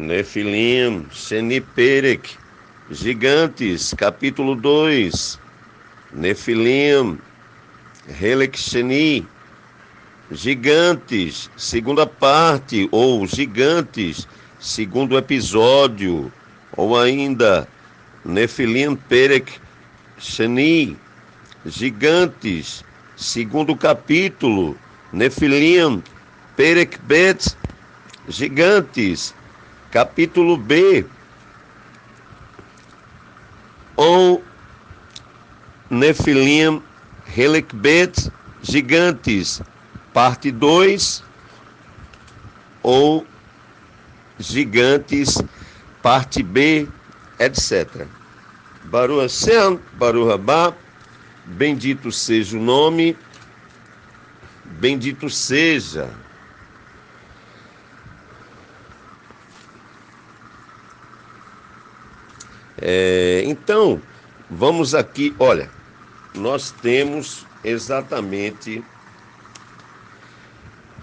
Nefilim, Sheni Perek, Gigantes, capítulo 2, Nefilim, Helek Sheni, Gigantes, segunda parte, ou Gigantes, segundo episódio, ou ainda Nefilim Perek Sheni, Gigantes, segundo capítulo, Nefilim Perek Bet, Gigantes, capítulo B, ou Nefilim Helek Bet, Gigantes, parte 2, ou Gigantes, parte B, etc. Baruch Hashem, Baruch Haba, bendito seja o nome, bendito seja. Então, vamos aqui, olha, nós temos exatamente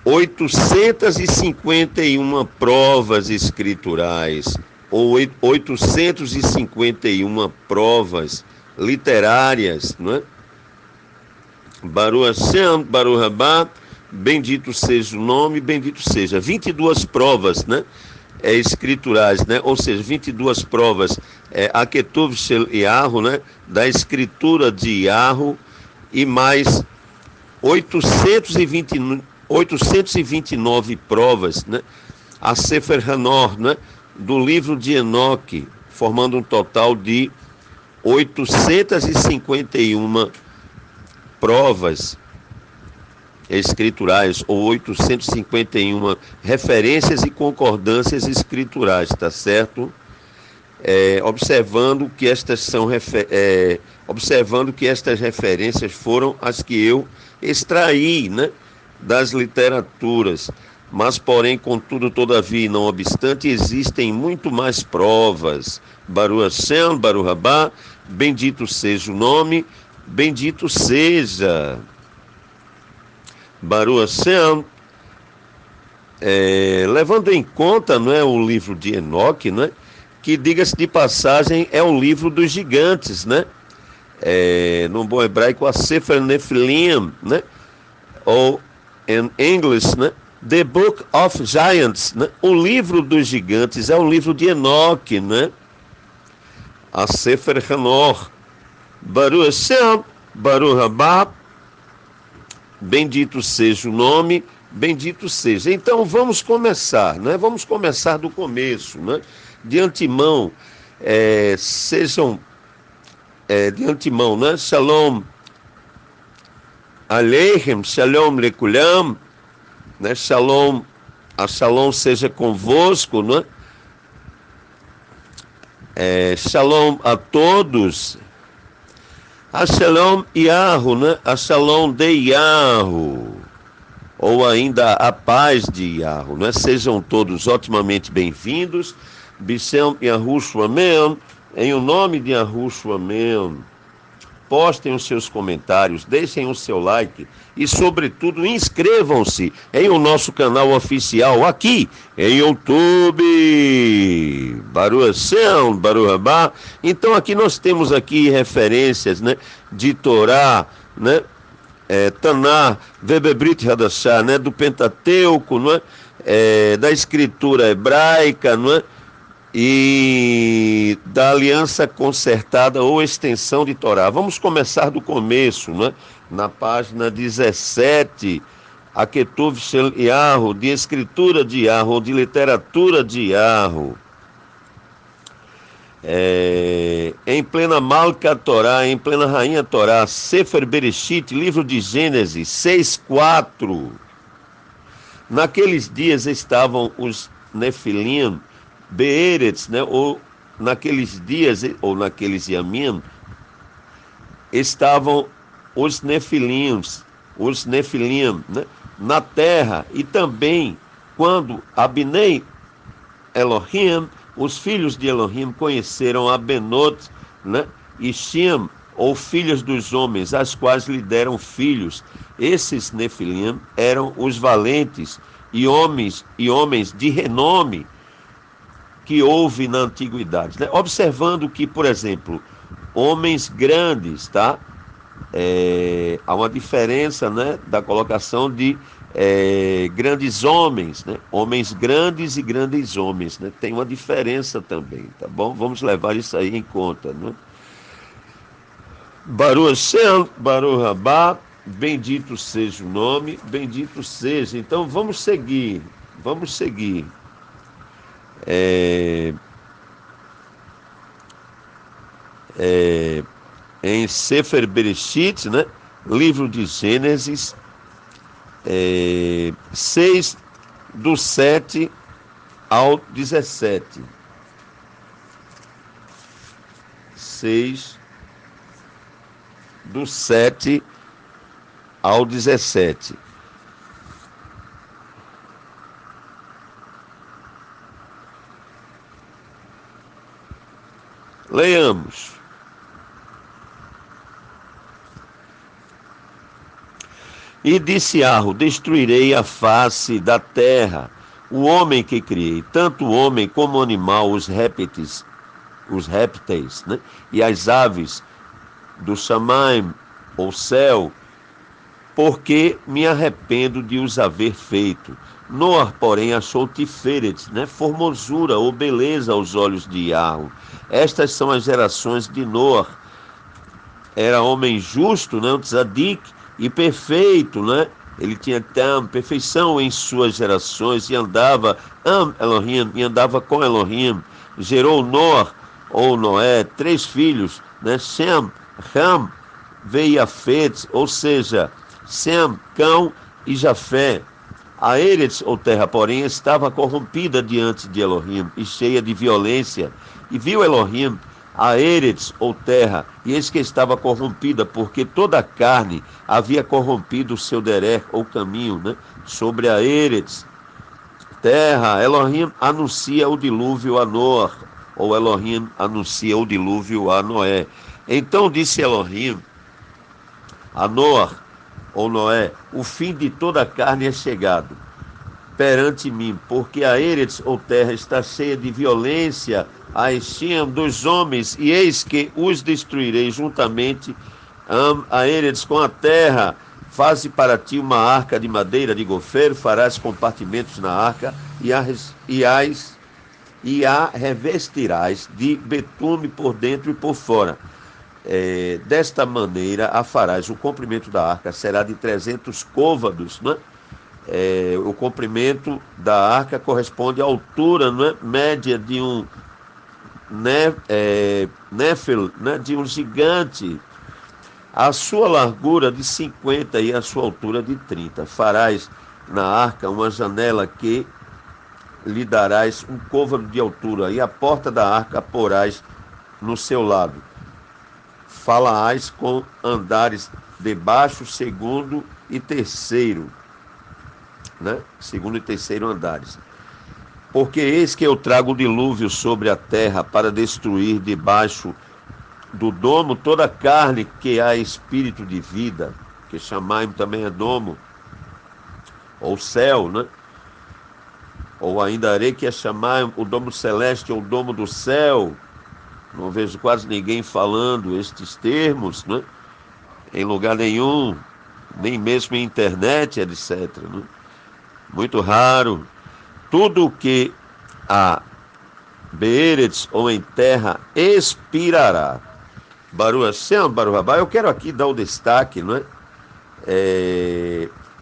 851 provas escriturais, ou 851 provas literárias, não é? Baruch Hashem, Baruch Haba, bendito seja o nome, bendito seja. 22 provas, né? Escriturais, né? Ou seja, 22 provas Aketuv Shel Yahu, né? Da escritura de Yahu, e mais 829 provas, né? A Sefer Hanor, né? Do livro de Enoque, formando um total de 851 provas escriturais, ou 851 referências e concordâncias escriturais, tá certo? Observando que estas referências foram as que eu extraí, né, das literaturas, mas porém, contudo, todavia e não obstante, existem muito mais provas. Baruch Hashem, Baruch Haba, bendito seja o nome, bendito seja. Baruch Hashem, levando em conta, não é, o livro de Enoque, né, que, diga-se de passagem, é o livro dos gigantes, né? No bom hebraico, a Sefer Nefilim, né? Ou, em inglês, né? The Book of Giants, né? O livro dos gigantes é o livro de Enoque, né? A Sefer Hanor. Baruch Hashem, Baruch Haba, bendito seja o nome, bendito seja. Então vamos começar, né? Vamos começar do começo, né? De antemão, de antemão, né? Shalom Aleichem, Shalom Lekulam, né? Shalom, a Shalom seja convosco, né? Shalom a todos. A Shalom Yahu, né? A Shalom de Yahu, ou ainda a paz de Yahu, né? Sejam todos otimamente bem-vindos. Bishem Yahushua Amém, em o nome de Yahushua Amém. Postem os seus comentários, deixem o seu like e, sobretudo, inscrevam-se em o nosso canal oficial aqui em YouTube. Baruch Hashem, Baruch Haba. Então aqui nós temos aqui referências, né, de Torá, né, Taná, Vebebrit Hadashah, né, do Pentateuco, não é? Da escritura hebraica, não é? E da aliança concertada ou extensão de Torá. Vamos começar do começo, né? Na página 17, Aketuv Shel Yahu, de escritura de Yahu, ou de literatura de Yahu. Em plena Malka Torá, em plena Rainha Torá, Sefer Bereshit, livro de Gênesis 6:4. Naqueles dias estavam os Nefilim, Beeretz, né? Ou naqueles dias, ou naqueles Yamim, estavam os Nefilim, né? Na terra, e também quando Abnei Elohim, os filhos de Elohim, conheceram Abenot, né? E Shem, ou filhas dos homens, as quais lhe deram filhos. Esses Nefilim eram os valentes e homens de renome, que houve na antiguidade, né? Observando que, por exemplo, homens grandes, tá? Há uma diferença, né, da colocação de grandes homens, né? Homens grandes e grandes homens, né? Tem uma diferença também, tá bom? Vamos levar isso aí em conta, né? Baruch Hashem, Baruch Rabá, bendito seja o nome, bendito seja. Então vamos seguir, vamos seguir. É, é, em Sefer Bereshit, né? Livro de Gênesis, 6, do 7 ao 17. 6, do 7 ao 17. Leiamos. E disse Arro: destruirei a face da terra, o homem que criei, tanto o homem como o animal, os répteis, né? E as aves do Shamaim, ou céu, porque me arrependo de os haver feito. Noar, porém, achou Tiferet, né? Formosura ou beleza aos olhos de Arro. Estas são as gerações de Noar. Era homem justo, né? Um tzadik, e perfeito, né? Ele tinha perfeição em suas gerações e andava Elohim, e andava com Elohim. Gerou Noar, ou Noé, 3 filhos, né? Shem, Ham, Veiafet, ou seja, Sem, cão e Jafé. A Eretz, ou terra, porém, estava corrompida diante de Elohim e cheia de violência. E viu Elohim a Eretz, ou terra, e eis que estava corrompida, porque toda a carne havia corrompido o seu derech, ou caminho, né? Sobre a Eretz, terra. Elohim anuncia o dilúvio a Noé, ou Elohim anuncia o dilúvio a Noé. Então disse Elohim a Noé, ou Noé: o fim de toda a carne é chegado perante mim, porque a Eretz, ou terra, está cheia de violência, a Estim dos homens, e eis que os destruirei juntamente a Eretz com a terra. Faze para ti uma arca de madeira de gofeiro, farás compartimentos na arca, e a revestirás de betume por dentro e por fora. Desta maneira a farás. O comprimento da arca será de 300 côvados, né? O comprimento da arca corresponde à altura, né, média de um néfel, né, de um gigante. A sua largura de 50 e a sua altura de 30. Farás na arca uma janela que lhe darás um côvado de altura, e a porta da arca porás no seu lado. Falaás com andares debaixo, segundo e terceiro, né? Segundo e terceiro andares. Porque eis que eu trago o dilúvio sobre a terra para destruir debaixo do domo toda a carne que há espírito de vida, que Shamaim também é domo, ou céu, né? Ou ainda Arei, que é Shamaim, o domo celeste ou o domo do céu. Não vejo quase ninguém falando estes termos, né? Em lugar nenhum, nem mesmo em internet, etc, né? Muito raro. Tudo o que há Beeretz, ou em terra, expirará. Baruch Hashem, Baruch Rabá. Eu quero aqui dar o destaque, não é?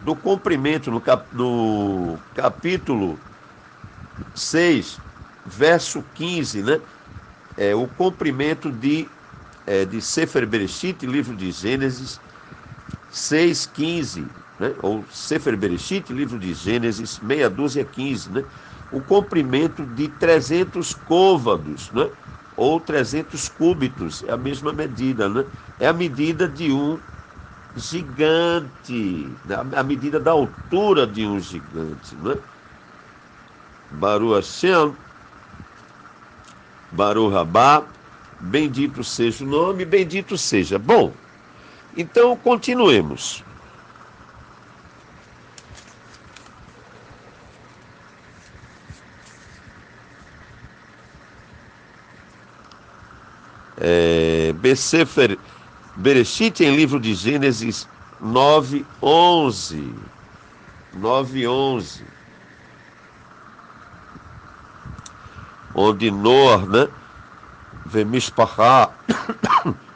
Do comprimento no capítulo 6, verso 15, né? O comprimento de Sefer Bereshit, livro de Gênesis, 6:15, né? Ou Sefer Bereshit, livro de Gênesis, meia dúzia 15, né? O comprimento de 300 côvados, né? Ou 300 cúbitos, é a mesma medida, né? É a medida de um gigante, né? A medida da altura de um gigante, né? Baruch Hashem, Baruch Rabá, bendito seja o nome, bendito seja. Bom, então continuemos. Besefer Bereshit, em livro de Gênesis 9:11. 9:11. Onde Noé, né? Vemishpachá,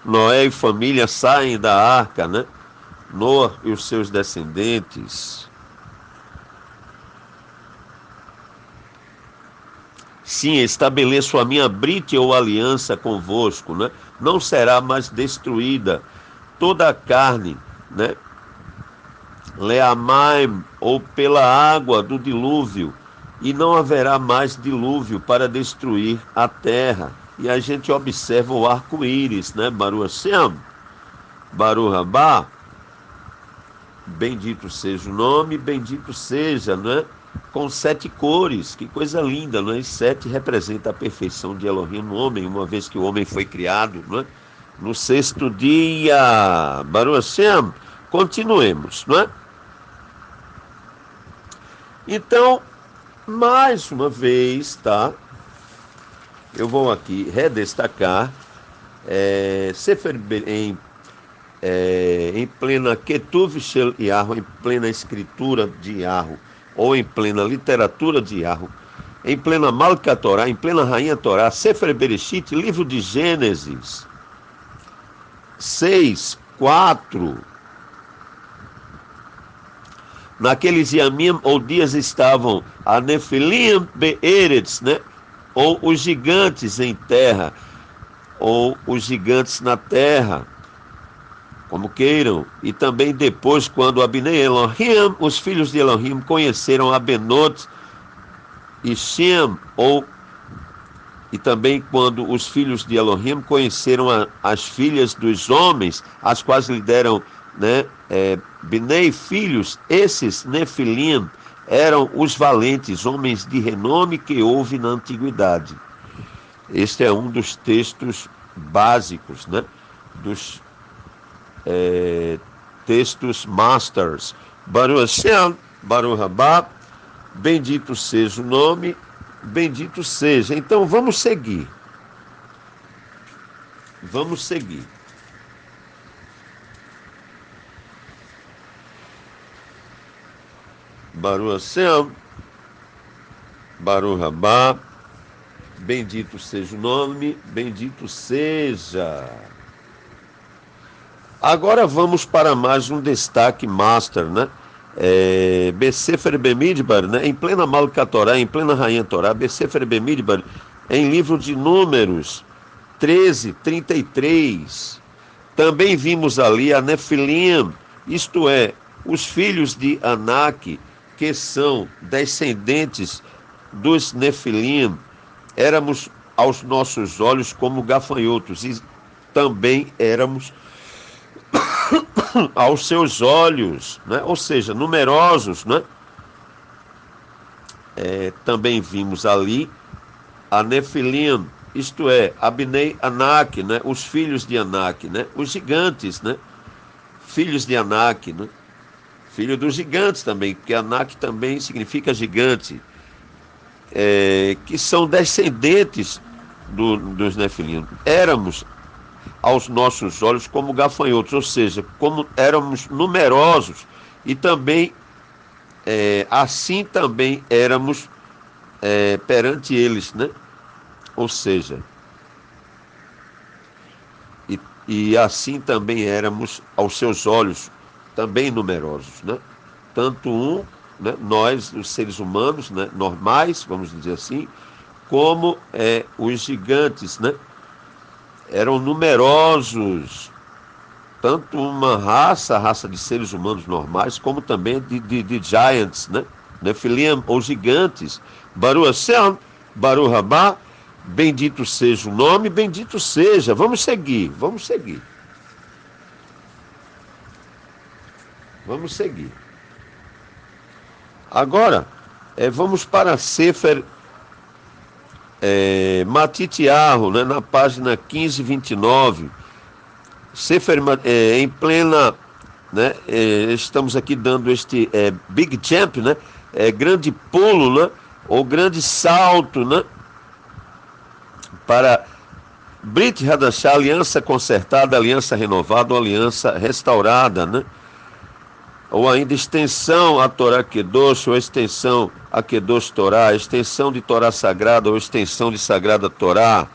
Noé e família saem da arca, né? Noé e os seus descendentes. Sim, estabeleço a minha brite ou aliança convosco, né? Não será mais destruída toda a carne, né? Leamaim, ou pela água do dilúvio, e não haverá mais dilúvio para destruir a terra. E a gente observa o arco-íris, né? Baruch Hashem, Baruch Rabá, bendito seja o nome, bendito seja, né? Com 7 cores, que coisa linda, né? E 7 representa a perfeição de Elohim no homem, uma vez que o homem foi criado, né? No 6º dia. Baruch Hashem, continuemos, não é? Então, mais uma vez, tá? Eu vou aqui redestacar Sefer em plena Ketuv Shel Yahu, em plena escritura de Yahu, ou em plena literatura de Yahu, em plena Malka Torá, em plena Rainha Torá, Sefer Bereshit, livro de Gênesis 6:4. Naqueles Yamim ou dias estavam a Nefilim Be'eretz, né? Ou os gigantes em terra, ou os gigantes na terra, como queiram. E também depois, quando Abnei Elohim, os filhos de Elohim, conheceram Abenot e Shem, e também quando os filhos de Elohim conheceram as filhas dos homens, as quais lhe deram, né, Bnei, filhos. Esses Nefilim eram os valentes, homens de renome que houve na antiguidade. Este é um dos textos básicos, né, dos textos masters. Baruch Hashem, Baruch Rabá, bendito seja o nome, bendito seja. Então vamos seguir. Vamos seguir. Baruch Hashem, Baruch Rabá, bendito seja o nome, bendito seja. Agora vamos para mais um destaque master, né? Besefer Bemidbar, né? Em plena Malka Torá, em plena Rainha Torá, Besefer Bemidbar, em livro de Números 13:33. Também vimos ali a Nefilim, isto é, os filhos de Anak, que são descendentes dos Nefilim. Éramos aos nossos olhos como gafanhotos, e também éramos aos seus olhos, né? Ou seja, numerosos, né? Também vimos ali a Nefilim, isto é, Abnei Anak, né? Os filhos de Anak, né? Os gigantes, né? Filhos de Anak, né? Filho dos gigantes também, porque Anak também significa gigante, que são descendentes dos Nefilim. Éramos aos nossos olhos como gafanhotos, ou seja, como éramos numerosos, e também assim também éramos perante eles, né? Ou seja, e assim também éramos aos seus olhos, também numerosos, né? Tanto né, nós, os seres humanos, né, normais, vamos dizer assim, como os gigantes, né? Eram numerosos, tanto uma raça, a raça de seres humanos normais, como também de giants, né? Nefilim, ou gigantes. Baruch Hashem, Baruch Rabá, bendito seja o nome, bendito seja. Vamos seguir, vamos seguir. Vamos seguir. Agora, vamos para Sefer Matitiahu, né, na página 1529. Sefer, em plena, né, estamos aqui dando este big jump, né, grande pulo, né, ou grande salto, né, para Brit Hadashah, aliança consertada, aliança renovada, ou aliança restaurada, né? Ou ainda extensão a Torá Kedosh, ou extensão a Kedosh Torá, extensão de Torá Sagrada, ou extensão de Sagrada Torá.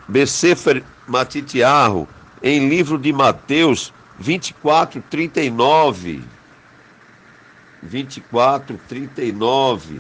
Besefer Matitiarro, em livro de Mateus 24:39. 24:39.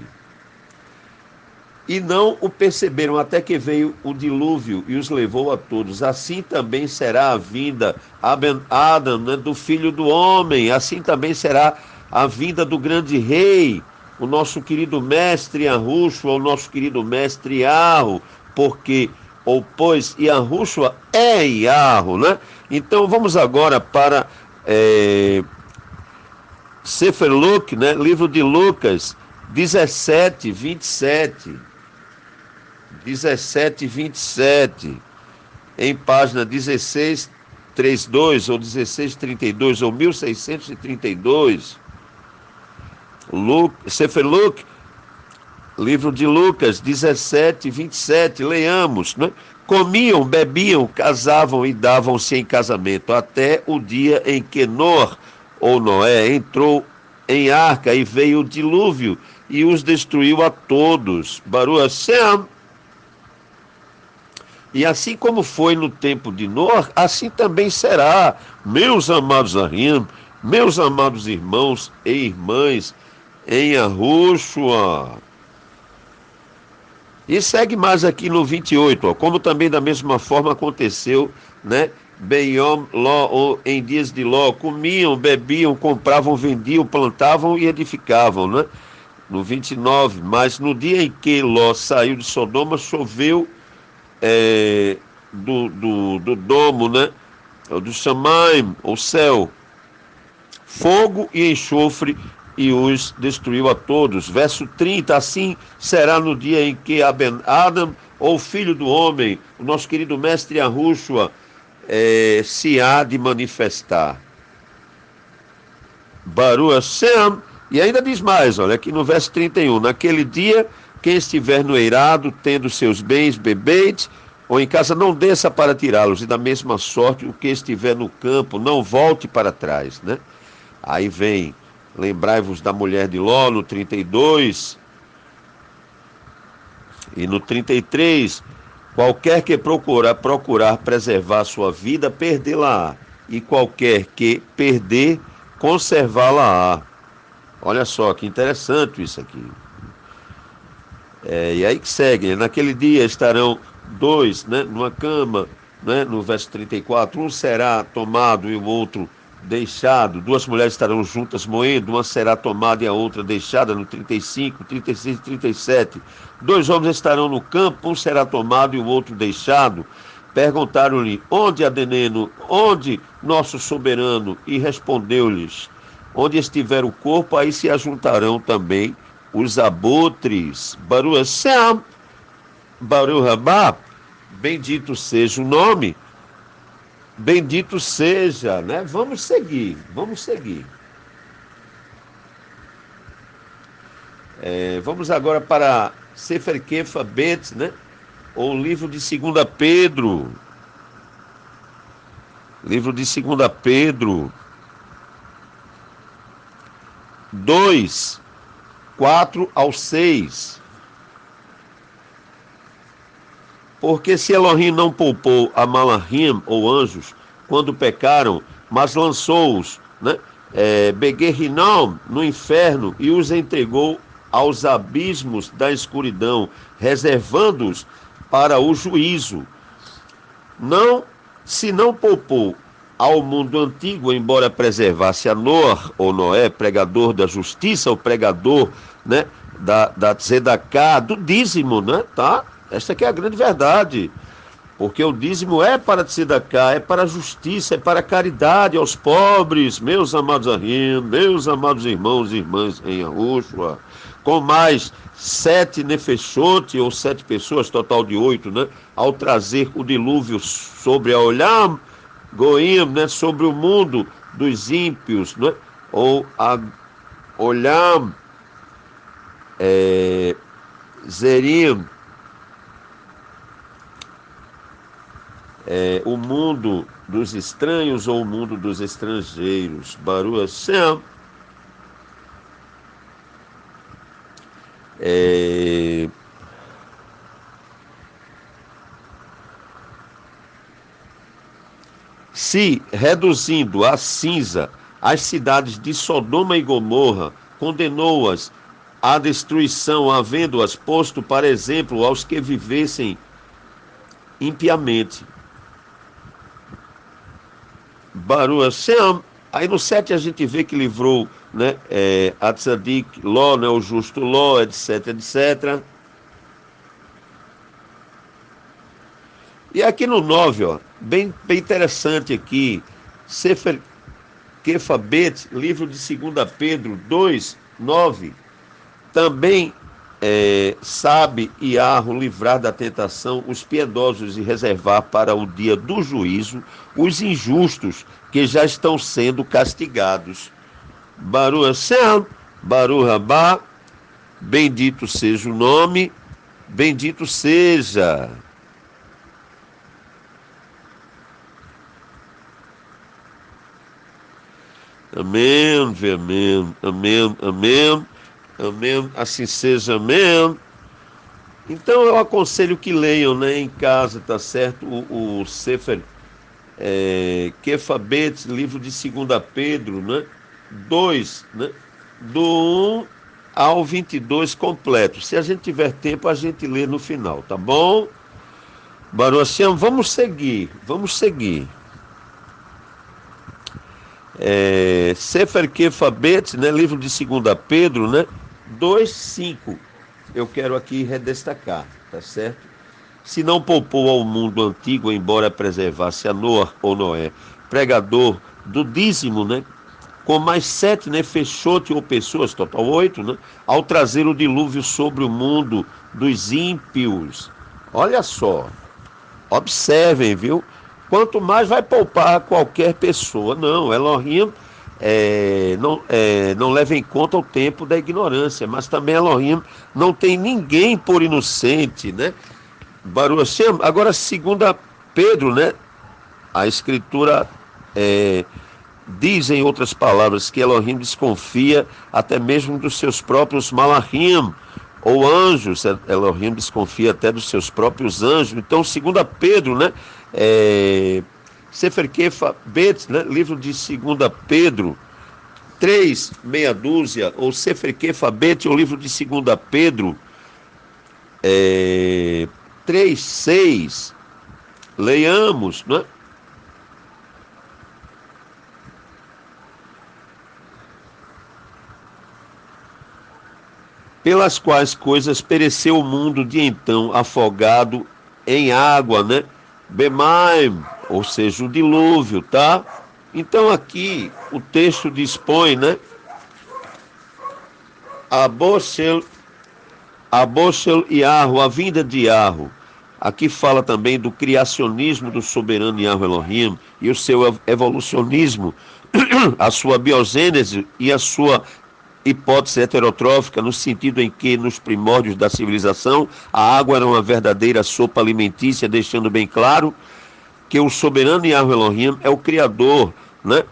E não o perceberam até que veio o dilúvio e os levou a todos. Assim também será a vinda Adam, né, do Filho do Homem. Assim também será a vinda do grande rei, o nosso querido mestre Yahushua, o nosso querido mestre Yarro, porque, ou pois, Yahushua é Yarro, né? Então vamos agora para Sefer Luke, né, livro de Lucas 17:27. 17:27, em página 1632 ou 1632 ou 1632. Sefer Luke, livro de Lucas 17:27, leamos, né? Comiam, bebiam, casavam e davam-se em casamento, até o dia em que Noé entrou em arca e veio o dilúvio e os destruiu a todos. Baruch Hashem. E assim como foi no tempo de Noé, assim também será, meus amados Ahim, meus amados irmãos e irmãs, em Yahushua. E segue mais aqui no 28, ó, como também da mesma forma aconteceu, né? Beyom Ló, ou em dias de Ló, comiam, bebiam, compravam, vendiam, plantavam e edificavam, né? No 29, mas no dia em que Ló saiu de Sodoma, choveu do domo, né? Do Shamaim, o céu, fogo e enxofre, e os destruiu a todos. Verso 30, assim será no dia em que Adam, ou filho do homem, o nosso querido mestre Yahushua, se há de manifestar. Baruch Hashem. E ainda diz mais, olha, aqui no verso 31, naquele dia, quem estiver no eirado, tendo seus bens, bebete, ou em casa, não desça para tirá-los, e da mesma sorte, o que estiver no campo, não volte para trás, né? Aí vem, lembrai-vos da mulher de Ló, no 32, e no 33, qualquer que procurar preservar sua vida, perdê-la-á, e qualquer que perder, conservá-la-á. Olha só, que interessante isso aqui. E aí que segue, né? Naquele dia estarão dois, né, numa cama, né, no verso 34, um será tomado e o outro deixado, duas mulheres estarão juntas moendo, uma será tomada e a outra deixada, no 35, 36 e 37. Dois homens estarão no campo, um será tomado e o outro deixado. Perguntaram-lhe, onde Adeneno, onde nosso soberano? E respondeu-lhes, onde estiver o corpo, aí se ajuntarão também os abutres. Baruch Hashem, Baruch Rabá, bendito seja o nome, bendito seja, né? Vamos seguir, vamos seguir. Vamos agora para Sefer Kefa Bet, né? Ou livro de 2 Pedro. Livro de 2 Pedro 2, 4 ao 6. Porque se Elohim não poupou a Malachim, ou anjos, quando pecaram, mas lançou-os, né, Beguerrinão, no inferno, e os entregou aos abismos da escuridão, reservando-os para o juízo. Não, se não poupou ao mundo antigo, embora preservasse a Noé, pregador da justiça, o pregador, né, da Tzedakah, do dízimo, né, tá? Esta aqui é a grande verdade, porque o dízimo é para Tzedakah, é para a justiça, é para a caridade aos pobres, meus amados Ahim, meus amados irmãos e irmãs em Yahushua, com mais 7 nefeshot, ou 7 pessoas, total de 8, né, ao trazer o dilúvio sobre a Olam Goim, né, sobre o mundo dos ímpios, né, ou a Olam Zerim, o mundo dos estranhos ou o mundo dos estrangeiros. Baruch Hashem. Se, reduzindo a cinza as cidades de Sodoma e Gomorra, condenou-as à destruição, havendo-as posto para exemplo aos que vivessem impiamente. Baruch Hashem. Aí no 7 a gente vê que livrou, né, a Tzadik Ló, né, o justo Ló, etc, etc. E aqui no 9, ó, bem interessante aqui, Sefer Kefabet, livro de 2 Pedro 2, 9, também sabe Iarro livrar da tentação os piedosos e reservar para o dia do juízo os injustos que já estão sendo castigados. Baruch Hashem, Baruch Rabá, bendito seja o nome, bendito seja. Amém, amém, amém, amém, amém, assim seja, amém. Então eu aconselho que leiam, né, em casa, tá certo? O Sefer Kefabet, livro de 2 Pedro, né? 2, né? Do 1 ao 22 completo. Se a gente tiver tempo, a gente lê no final, tá bom? Baruch Hashem, vamos seguir. Sefer Kefabet, né? Livro de 2 Pedro, né? 2, 5. Eu quero aqui redestacar, tá certo? Se não poupou ao mundo antigo, embora preservasse a Noa ou Noé, pregador do dízimo, né? Com mais 7, né? Fechote ou pessoas, total 8, né? Ao trazer o dilúvio sobre o mundo dos ímpios. Olha só, observem, viu? Quanto mais vai poupar qualquer pessoa. Não, Elohim não leva em conta o tempo da ignorância, mas também Elohim não tem ninguém por inocente, né? Baruch Hashem. Agora, 2 Pedro, né? A escritura diz, em outras palavras, que Elohim desconfia até mesmo dos seus próprios malachim, ou anjos. Elohim desconfia até dos seus próprios anjos. Então, 2 Pedro, né? Sefer Kefabet, né? Livro de 2 Pedro 3, meia dúzia, ou Sefer Kefabet, o livro de 2 Pedro 3, 6, leiamos, né? Pelas quais coisas pereceu o mundo de então, afogado em água, né? Bemaim, ou seja, o dilúvio, tá? Então aqui o texto dispõe, né? Aboshel Iarro, a vinda de Iarro. Aqui fala também do criacionismo do soberano Iarro Elohim e o seu evolucionismo, a sua biogênese e a sua hipótese heterotrófica, no sentido em que, nos primórdios da civilização, a água era uma verdadeira sopa alimentícia, deixando bem claro que o soberano Yahweh Elohim é o criador, né?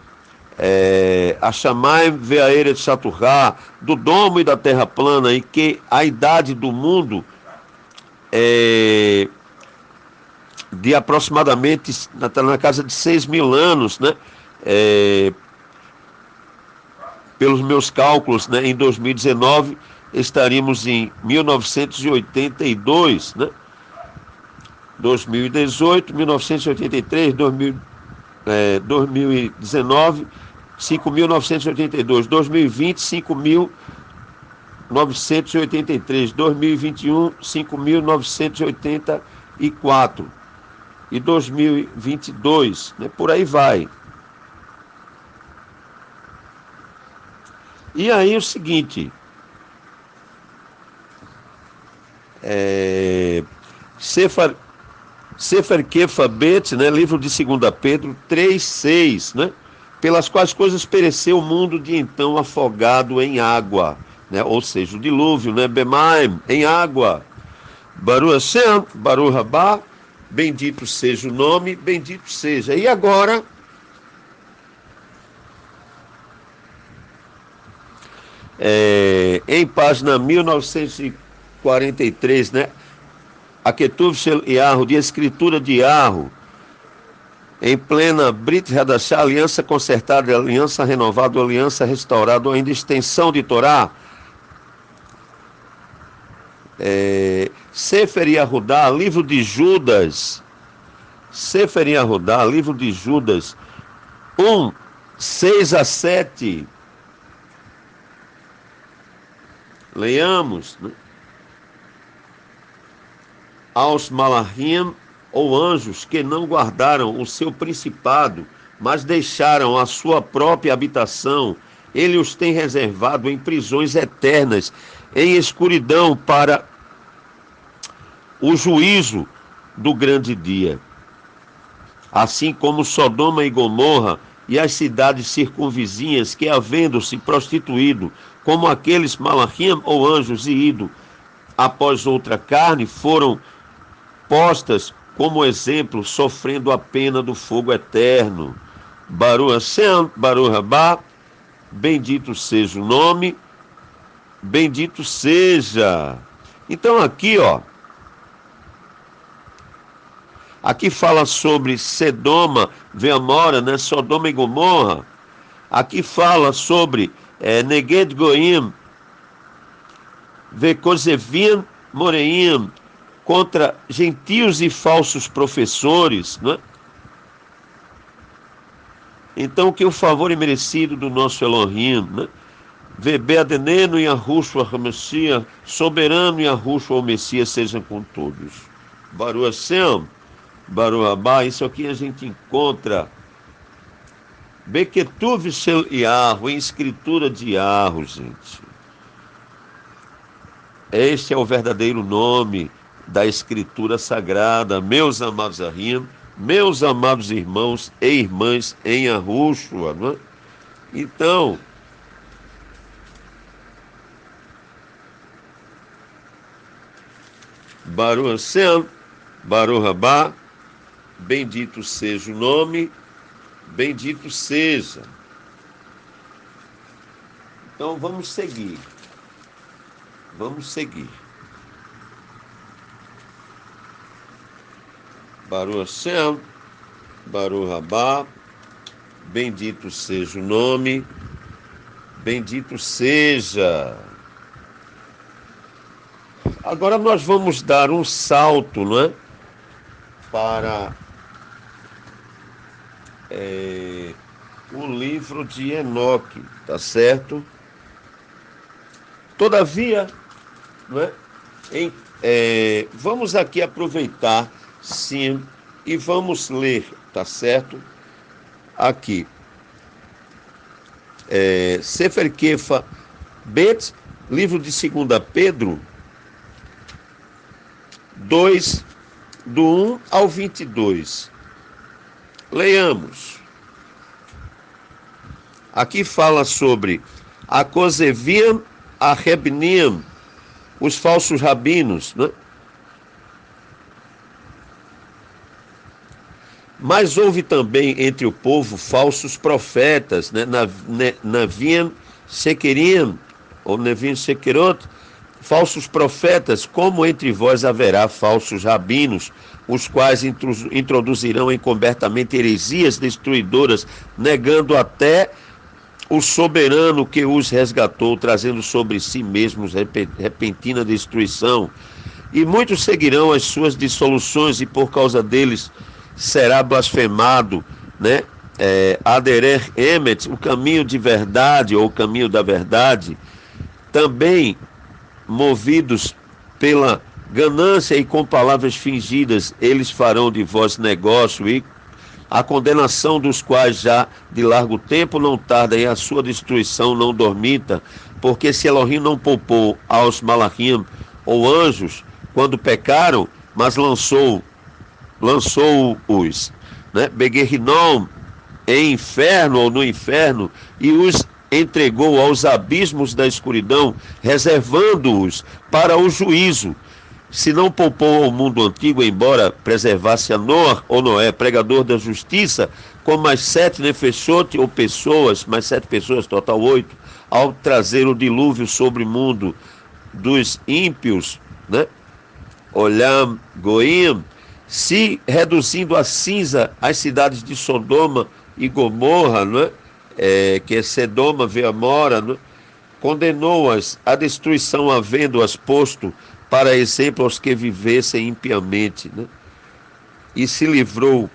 A Shamayim Ve'aeret Shaturá, do domo e da terra plana, e que a idade do mundo de aproximadamente, na casa de 6.000 anos, né? Pelos meus cálculos, né, em 2019, estaríamos em 1982, né? 2018, 1983, 2019, 5.982, 2020, 5.983, 2021, 5.984 e 2022, né? Por aí vai. E aí o seguinte, Sefer Kefabet, né, livro de 2 Pedro 3, 6, né, pelas quais coisas pereceu o mundo de então afogado em água, né, ou seja, o dilúvio, né, Bemaim, em água. Baruch Hashem, Baruch Rabá, bendito seja o nome, bendito seja. E agora, em página 1943, né? Aketuv Shel Yahu, de escritura de Yahu, em plena Brit Hadashah, aliança consertada, aliança renovada, aliança restaurada, ou ainda extensão de Torá, Sefer Yahudá, livro de Judas, Sefer Yahudá, livro de Judas, 1, 6 a 7. Leiamos, né? Aos Malachim, ou anjos, que não guardaram o seu principado, mas deixaram a sua própria habitação, ele os tem reservado em prisões eternas, em escuridão para o juízo do grande dia. Assim como Sodoma e Gomorra e as cidades circunvizinhas que, havendo-se prostituído, como aqueles Malachim ou anjos e ido após outra carne, foram postas como exemplo, sofrendo a pena do fogo eterno. Baruch Hashem, Baruch Rabá, bendito seja o nome, bendito seja. Então aqui, aqui fala sobre Sedoma, Veamora, né? Sodoma e Gomorra. Aqui fala sobre Neged Goim, Vekozevim Moreim, contra gentios e falsos professores, né? Então, que o favor imerecido do nosso Elohim, né? Vebe Adeneno e Yahushua HaMessias, soberano e Yahushua o Messias, sejam com todos. Baruch Hashem, Baruch Rabá, isso aqui a gente encontra Beketuv Shel Yahu, em escritura de Yahu, gente. Este é o verdadeiro nome da escritura sagrada, meus amados Ahim, meus amados irmãos e irmãs em Yahushua, não é? Então, Baruch Hashem, Baruch Rabá, bendito seja o nome, bendito seja. Então vamos seguir. Vamos seguir. Baruch Hashem, Baruch Rabá, bendito seja o nome, bendito seja. Agora nós vamos dar um salto, não é? Para o livro de Enoque, tá certo? Todavia, não é? Vamos aqui aproveitar, sim, e vamos ler, tá certo? Aqui. Sefer Kefa Bet, livro de 2 Pedro, 2, do 1 ao 22. Leiamos. Aqui fala sobre a Kozevim, a Rebnim, os falsos rabinos, né? Mas houve também entre o povo falsos profetas, né? Navim Shekerim, ou Nevim Shekerot, falsos profetas, como entre vós haverá falsos rabinos, os quais introduzirão encobertamente heresias destruidoras, negando até o soberano que os resgatou, trazendo sobre si mesmos repentina destruição. E muitos seguirão as suas dissoluções, e por causa deles será blasfemado, né? Aderer Emet, o caminho de verdade, ou o caminho da verdade. Também movidos pela ganância e com palavras fingidas, eles farão de vós negócio, e a condenação dos quais já de largo tempo não tarda, e a sua destruição não dormita, porque se Elohim não poupou aos malachim ou anjos quando pecaram, mas lançou-os, né? Beguerrinom, em inferno ou no inferno, e os entregou aos abismos da escuridão, reservando-os para o juízo, se não poupou ao mundo antigo, embora preservasse a Noé, ou Noé, pregador da justiça, com mais 7 nefeshot, ou pessoas, mais 7 pessoas, total 8, ao trazer o dilúvio sobre o mundo dos ímpios, né? Olam Goim, se reduzindo a cinza as cidades de Sodoma e Gomorra, né? Que é Sedoma, Veamora, né? Condenou-as à destruição, havendo-as posto para exemplo aos que vivessem impiamente, né? E se livrou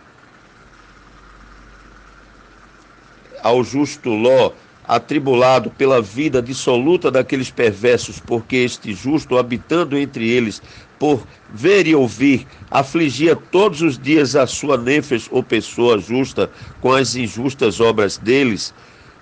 ao justo Ló, atribulado pela vida dissoluta daqueles perversos, porque este justo, habitando entre eles, por ver e ouvir, afligia todos os dias a sua nefes, ou pessoa justa, com as injustas obras deles,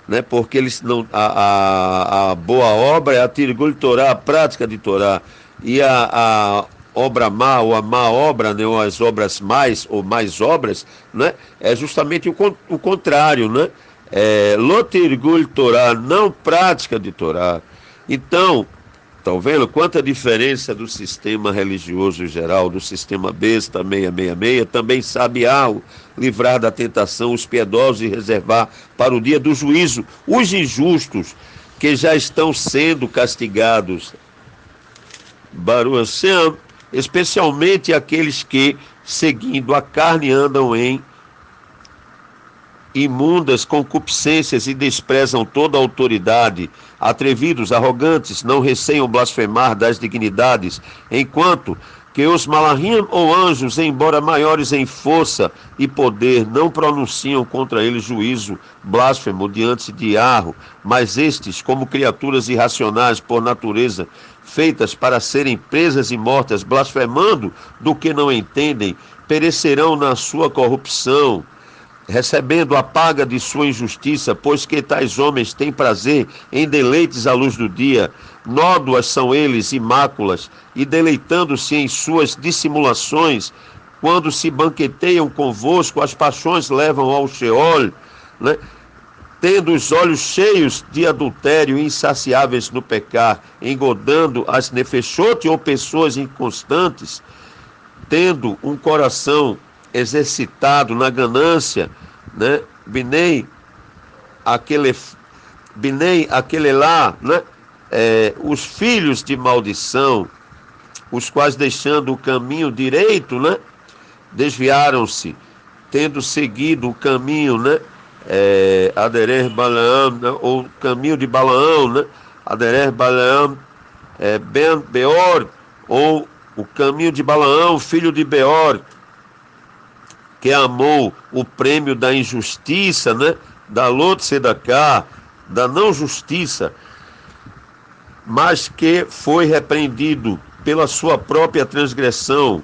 né? Porque eles não, a boa obra é a tirgul Torá, a prática de Torá, e a obra má, ou a má obra, né? Ou as obras mais, ou mais obras, né? É justamente o contrário, né? Lotirgul Torá, não prática de Torá. Então, estão vendo quanta diferença do sistema religioso geral, do sistema besta 666, também sabe livrar da tentação os piedosos e reservar para o dia do juízo os injustos, que já estão sendo castigados. Baruch Hashem, especialmente aqueles que, seguindo a carne, andam em imundas concupiscências e desprezam toda a autoridade, atrevidos, arrogantes, não receiam blasfemar das dignidades, enquanto que os malahim ou anjos, embora maiores em força e poder, não pronunciam contra eles juízo blasfemo diante de Arro, mas estes, como criaturas irracionais por natureza, feitas para serem presas e mortas, blasfemando do que não entendem, perecerão na sua corrupção, recebendo a paga de sua injustiça, pois que tais homens têm prazer em deleites à luz do dia, nódoas são eles e máculas, e deleitando-se em suas dissimulações, quando se banqueteiam convosco, as paixões levam ao Sheol, né? Tendo os olhos cheios de adultério, insaciáveis no pecar, engodando as nefeshot ou pessoas inconstantes, tendo um coração exercitado na ganância, né? Binei aquele lá, né? Os filhos de maldição, os quais, deixando o caminho direito, né? Desviaram-se, tendo seguido o caminho, né? Aderer Balaam, né? Ou o caminho de Balaão, né? Aderer Balaam, Ben Beor, ou o caminho de Balaão, filho de Beor, que amou o prêmio da injustiça, né? Da Lot Sedaká, da não justiça, mas que foi repreendido pela sua própria transgressão.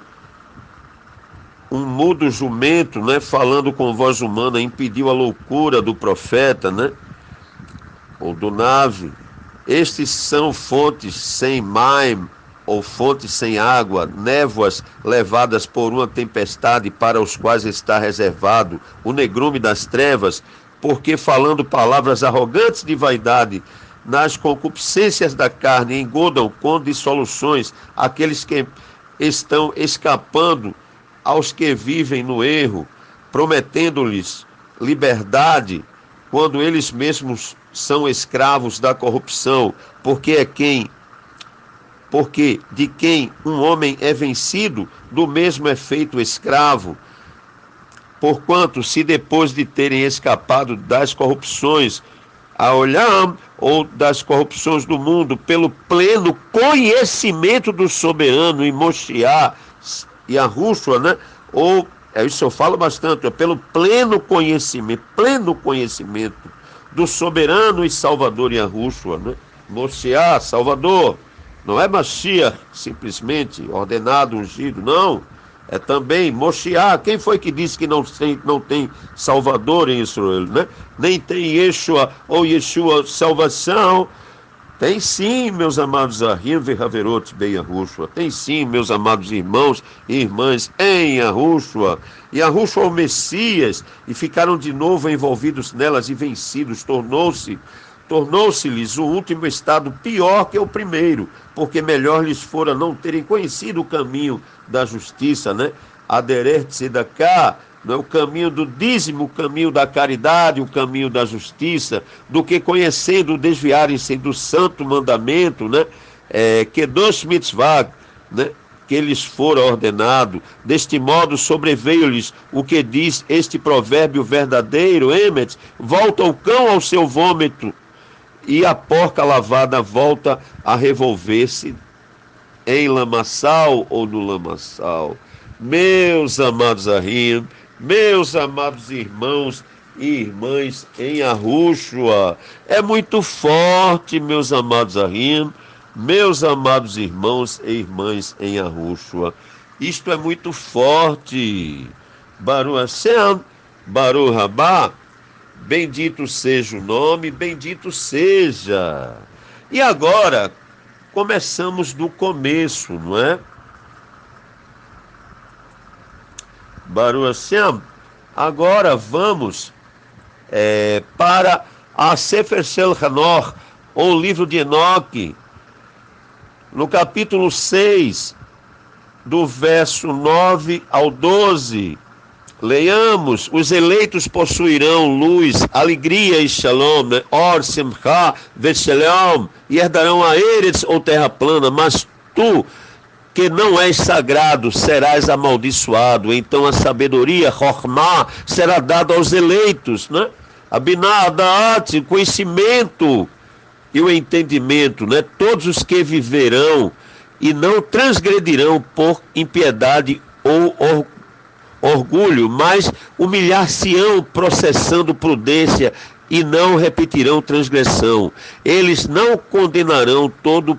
Um mudo jumento, né? Falando com voz humana, impediu a loucura do profeta, né? Ou do nave. Estes são fontes sem maim, ou fontes sem água, névoas levadas por uma tempestade, para os quais está reservado o negrume das trevas, porque falando palavras arrogantes de vaidade, nas concupiscências da carne, engodam com dissoluções aqueles que estão escapando aos que vivem no erro, prometendo-lhes liberdade, quando eles mesmos são escravos da corrupção, porque de quem um homem é vencido, do mesmo é feito escravo. Porquanto, se depois de terem escapado das corrupções a Olam, ou das corrupções do mundo, pelo pleno conhecimento do soberano, e Moshiach e Yahushua, né? Ou, isso eu falo bastante, pelo pleno conhecimento do soberano e salvador Yahushua, né? Moshiach, salvador, não é Mashiach, simplesmente ordenado, ungido, não. É também Moshiach. Quem foi que disse que não tem salvador em Israel, né? Nem tem Yeshua ou Yeshua salvação. Tem sim, meus amados Ahim Vehaverot Bem Yahushua. Tem sim, meus amados irmãos e irmãs em Yahushua. Yahushua é o Messias, e ficaram de novo envolvidos nelas e vencidos. Tornou-se tornou-se-lhes o último estado pior que o primeiro, porque melhor lhes fora não terem conhecido o caminho da justiça, né? Aderer-se da cá, o caminho do dízimo, o caminho da caridade, o caminho da justiça, do que conhecendo desviarem-se do santo mandamento, né? Que dos mitzvah, né? Que lhes fora ordenado. Deste modo sobreveio-lhes o que diz este provérbio verdadeiro, Emet: volta o cão ao seu vômito, e a porca lavada volta a revolver-se em lamaçal ou no lamaçal. Meus amados Ahim, meus amados irmãos e irmãs em Yahushua, é muito forte, meus amados Ahim, meus amados irmãos e irmãs em Yahushua. Isto é muito forte. Baruch Hashem, Baruch Rabá, bendito seja o nome, bendito seja. E agora, começamos do começo, não é? Baruch Hashem. Agora vamos para a Sefer Shel Hanor, ou livro de Enoque, no capítulo 6, do verso 9 ao 12. Leiamos: os eleitos possuirão luz, alegria e shalom, or, simcha, veshalom, e herdarão a Eretz, ou terra plana, mas tu, que não és sagrado, serás amaldiçoado. Então a sabedoria, Chokhmah, será dada aos eleitos, né? A Binah, Da'at, conhecimento e o entendimento, né? Todos os que viverão e não transgredirão por impiedade ou orgulho, mas humilhar-se-ão processando prudência e não repetirão transgressão. Eles não condenarão todo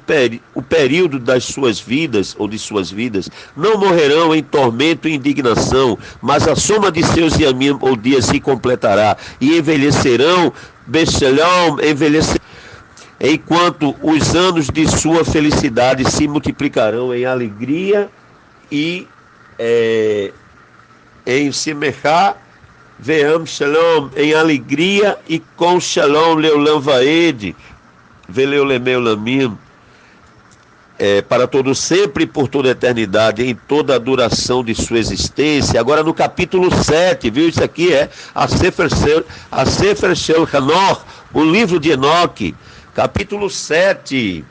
o período das suas vidas, ou de suas vidas, não morrerão em tormento e indignação, mas a soma de seus yamim ou dias se completará, e envelhecerão, Beshalom, enquanto os anos de sua felicidade se multiplicarão em alegria e em Simechá, Veam Shalom, em alegria e com Shalom Leulam Vaed, Veleulemeu Lamim, para todo sempre e por toda a eternidade, em toda a duração de sua existência. Agora no capítulo 7, viu? Isso aqui é a Sefer Shel Hanor, o livro de Enoque, capítulo 7,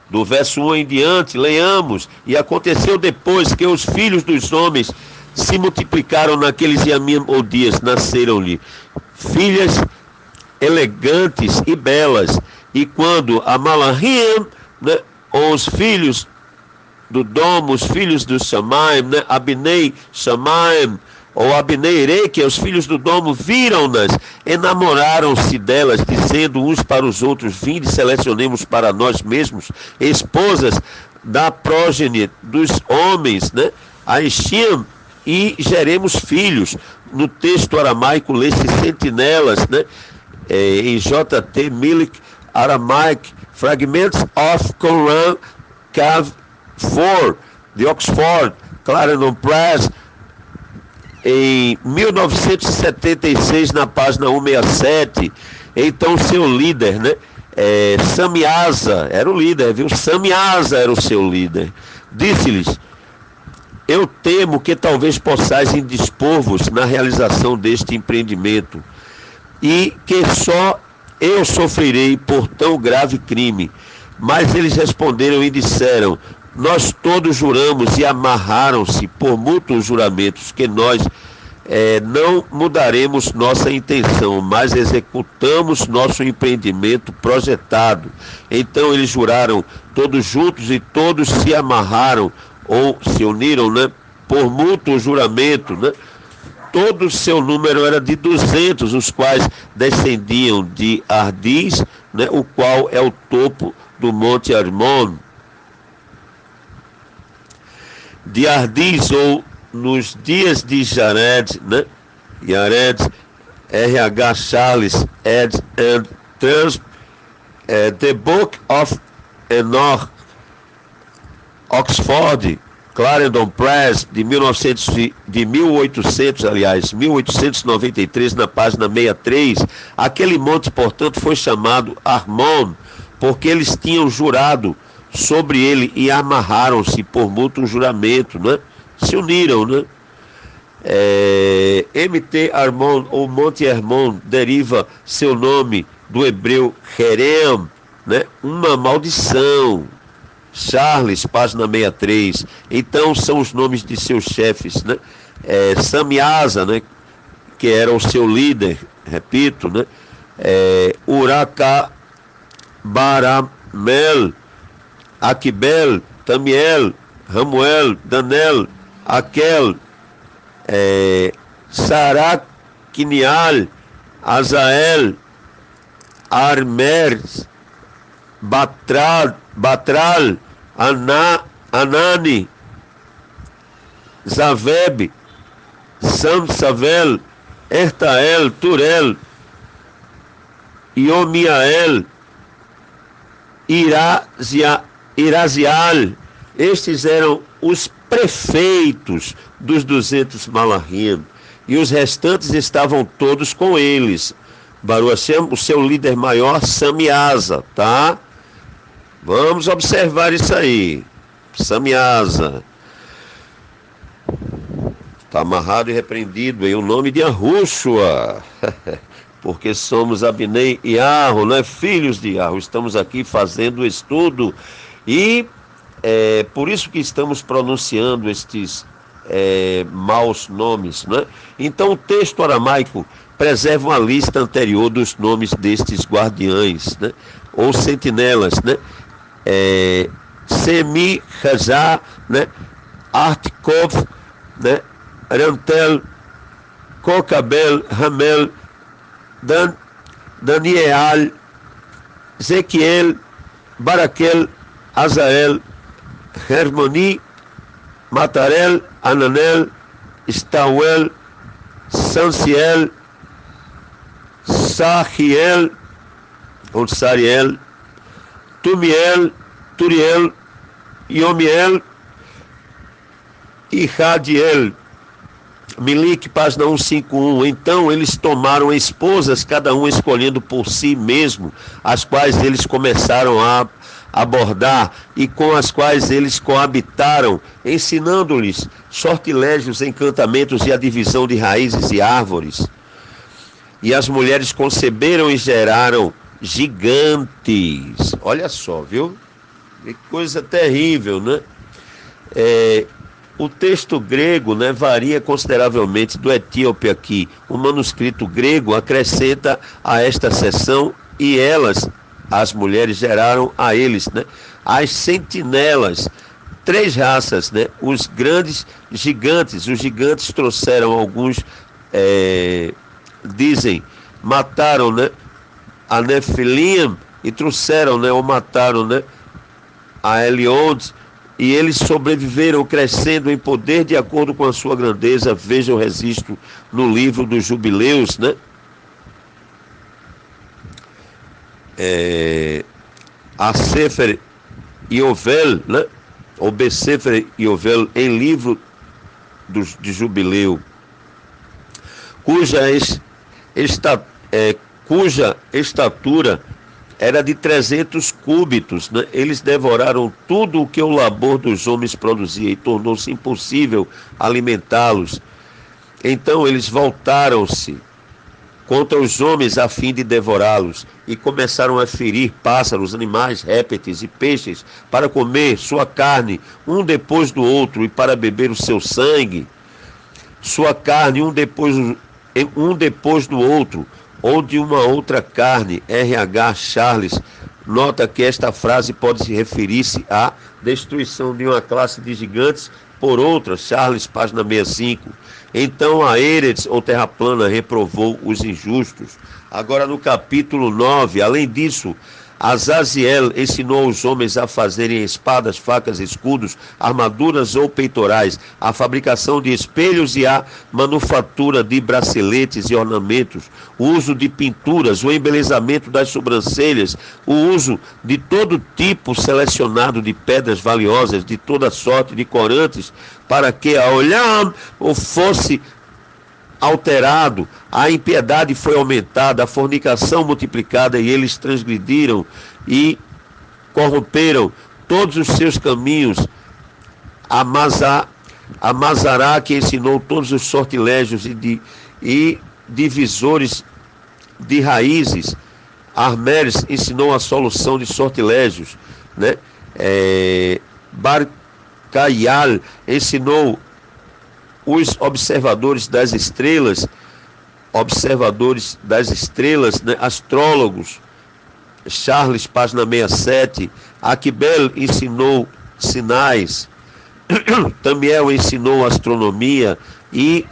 do verso 1 em diante, leiamos: e aconteceu depois que os filhos dos homens se multiplicaram naqueles yamim ou dias, nasceram-lhe filhas elegantes e belas, e quando a Malahim, né, ou os filhos do domo, os filhos do Shamaim, né, Abnei Shamaim, ou Abnei Ereke, os filhos do domo, viram-nas, enamoraram-se delas, dizendo uns para os outros: vinde, selecionemos para nós mesmos esposas da prógene dos homens, né, a Eshim, e geremos filhos. No texto aramaico lê-se sentinelas, né? Em JT Milik Aramaic, Fragments of Quran, Cav 4, de Oxford, Clarendon Press, em 1976, na página 167. Então seu líder, né? Samiasa era o líder, viu? Samiasa era o seu líder. Disse-lhes: eu temo que talvez possais indispor-vos na realização deste empreendimento, e que só eu sofrerei por tão grave crime. Mas eles responderam e disseram: nós todos juramos, e amarraram-se por mútuos juramentos, que nós não mudaremos nossa intenção, mas executamos nosso empreendimento projetado. Então eles juraram todos juntos, e todos se amarraram, ou se uniram, né, por mútuo juramento, né? Todo o seu número era de 200, os quais descendiam de Ardiz, né, o qual é o topo do Monte Hermon. De Ardiz, ou nos dias de Jared, né? Jared, RH Charles, Ed and Trans, The Book of Enoch, Oxford, Clarendon Press, de 1893, na página 63, aquele monte, portanto, foi chamado Harmon, porque eles tinham jurado sobre ele e amarraram-se por mútuo juramento, né? Se uniram, né? Mt. Hermon, ou Monte Hermon, deriva seu nome do hebreu Herem, né? Uma maldição. Charles, página 63. Então são os nomes de seus chefes, né? Samiasa, né? Que era o seu líder, repito, né? Uraka Baramel, Aquibel, Tamiel, Ramuel, Danel, Aquel, Sarakinial, Azael, Armers, Batral, Anani, Zaveb, Samsavel, Ertael, Turel, Iomiael, Irazial. Estes eram os prefeitos dos 200 Malahim, e os restantes estavam todos com eles. Baruch Hashem, o seu líder maior, Samiasa, tá? Vamos observar isso aí. Samiasa está amarrado e repreendido em o nome de Yahushua, porque somos Abnei e Yahu, né? Filhos de Yahu. Estamos aqui fazendo o estudo e por isso que estamos pronunciando estes maus nomes, né? Então o texto aramaico preserva uma lista anterior dos nomes destes guardiães, né? Ou sentinelas, né? Semi, Hazá, né? Artkov, né? Rantel, Kokabel, Ramel, Daniel, Zequiel, Baraquel, Azael, Hermoni, Matarel, Ananel, Stauel, Sanciel, Sahiel, ou Sariel, Tumiel, Turiel, Iomiel e Radiel. Milik, página 151. Então eles tomaram esposas, cada um escolhendo por si mesmo, as quais eles começaram a abordar e com as quais eles coabitaram, ensinando-lhes sortilégios, encantamentos e a divisão de raízes e árvores. E as mulheres conceberam e geraram gigantes. Olha só, viu? Que coisa terrível, né? O texto grego, né, varia consideravelmente do etíope aqui. O manuscrito grego acrescenta a esta seção e elas, as mulheres, geraram a eles, né, as sentinelas, 3 raças, né? Os grandes gigantes. Os gigantes trouxeram alguns, dizem, mataram, né, a Nefilim e trouxeram, né, ou mataram, né, a Eliod, e eles sobreviveram crescendo em poder de acordo com a sua grandeza. Veja o registro no livro dos Jubileus, né? A Sefer Yovel, né? Ou Besefer Yovel, em livro de Jubileu, cuja estatura era de 300 cúbitos, né? Eles devoraram tudo o que o labor dos homens produzia e tornou-se impossível alimentá-los. Então eles voltaram-se contra os homens a fim de devorá-los e começaram a ferir pássaros, animais, répteis e peixes para comer sua carne um depois do outro e para beber o seu sangue. Sua carne um depois do outro, ou de uma outra carne. R.H. Charles nota que esta frase pode se referir-se à destruição de uma classe de gigantes por outra. Charles, página 65. Então a Eretz, ou terra plana, reprovou os injustos. Agora no capítulo 9, além disso, Azaziel ensinou os homens a fazerem espadas, facas, escudos, armaduras ou peitorais, a fabricação de espelhos e a manufatura de braceletes e ornamentos, o uso de pinturas, o embelezamento das sobrancelhas, o uso de todo tipo selecionado de pedras valiosas, de toda sorte de corantes, para que a olhar ou fosse alterado, a impiedade foi aumentada, a fornicação multiplicada, e eles transgrediram e corromperam todos os seus caminhos. A Mazará, que ensinou todos os sortilégios e divisores de raízes. Armeres ensinou a solução de sortilégios, né? Barcaial ensinou os observadores das estrelas, né? Astrólogos. Charles, página 67. Aquibel ensinou sinais. Tamiel ensinou astronomia. E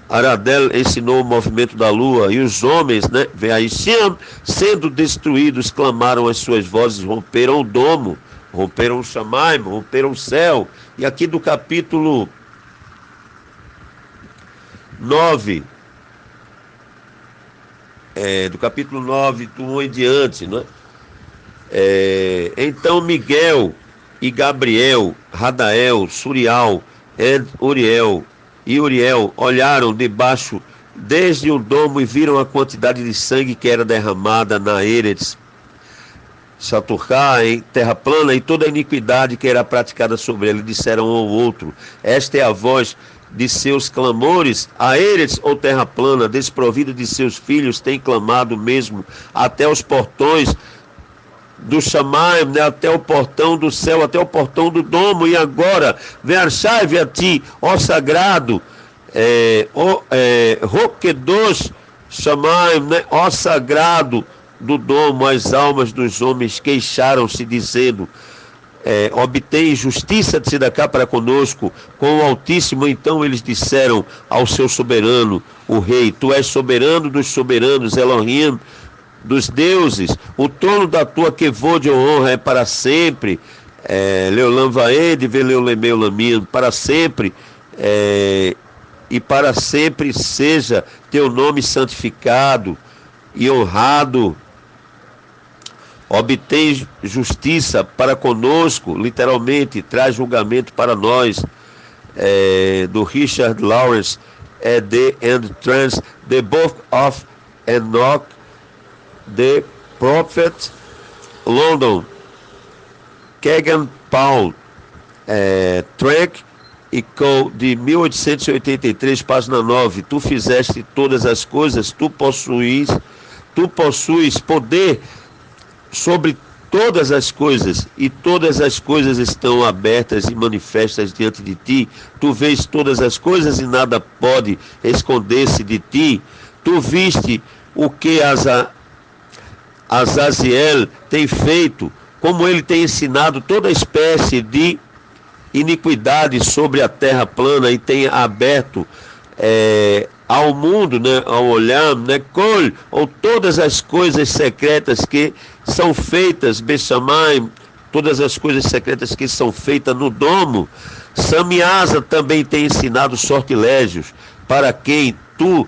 Aradel ensinou o movimento da lua. E os homens, né? Veaiciam, sendo destruídos, clamaram as suas vozes, romperam o domo, romperam o Shamaim, romperam o céu. E aqui do capítulo 9, do capítulo 9, do 1 em diante, né? Então Miguel e Gabriel, Radael, Surial, Uriel e Uriel olharam debaixo desde o domo e viram a quantidade de sangue que era derramada na Eretz Saturá, em terra plana, e toda a iniquidade que era praticada sobre ele. Disseram um ao outro: esta é a voz de seus clamores. A Eretz, ou terra plana, desprovida de seus filhos, tem clamado mesmo até os portões do Shamaim, né? Até o portão do céu, até o portão do domo. E agora, Ve'arshai a ti, ó sagrado, Roquedos Shamaim, né? Ó sagrado do domo. As almas dos homens queixaram-se, dizendo: obtém justiça de Tzedaká para conosco com o Altíssimo. Então eles disseram ao seu soberano, o rei: tu és soberano dos soberanos, Elohim dos deuses, o trono da tua kevod de honra é para sempre, Leolam Vaed, Veleulemeu Lamim, para sempre, e para sempre seja teu nome santificado e honrado. Obtém justiça para conosco, literalmente, traz julgamento para nós, do Richard Lawrence, The and Trans, The Book of Enoch, The Prophet, London, Kegan Paul, Trank e Co., de 1883, página 9. Tu fizeste todas as coisas, tu possuis poder sobre todas as coisas, e todas as coisas estão abertas e manifestas diante de ti. Tu vês todas as coisas e nada pode esconder-se de ti. Tu viste o que Azaziel tem feito, como ele tem ensinado toda espécie de iniquidade sobre a terra plana, e tem aberto ao mundo, né, ao olhar, né, ou todas as coisas secretas que são feitas, Beshamai, todas as coisas secretas que são feitas no domo. Samiasa também tem ensinado sortilégios, para quem tu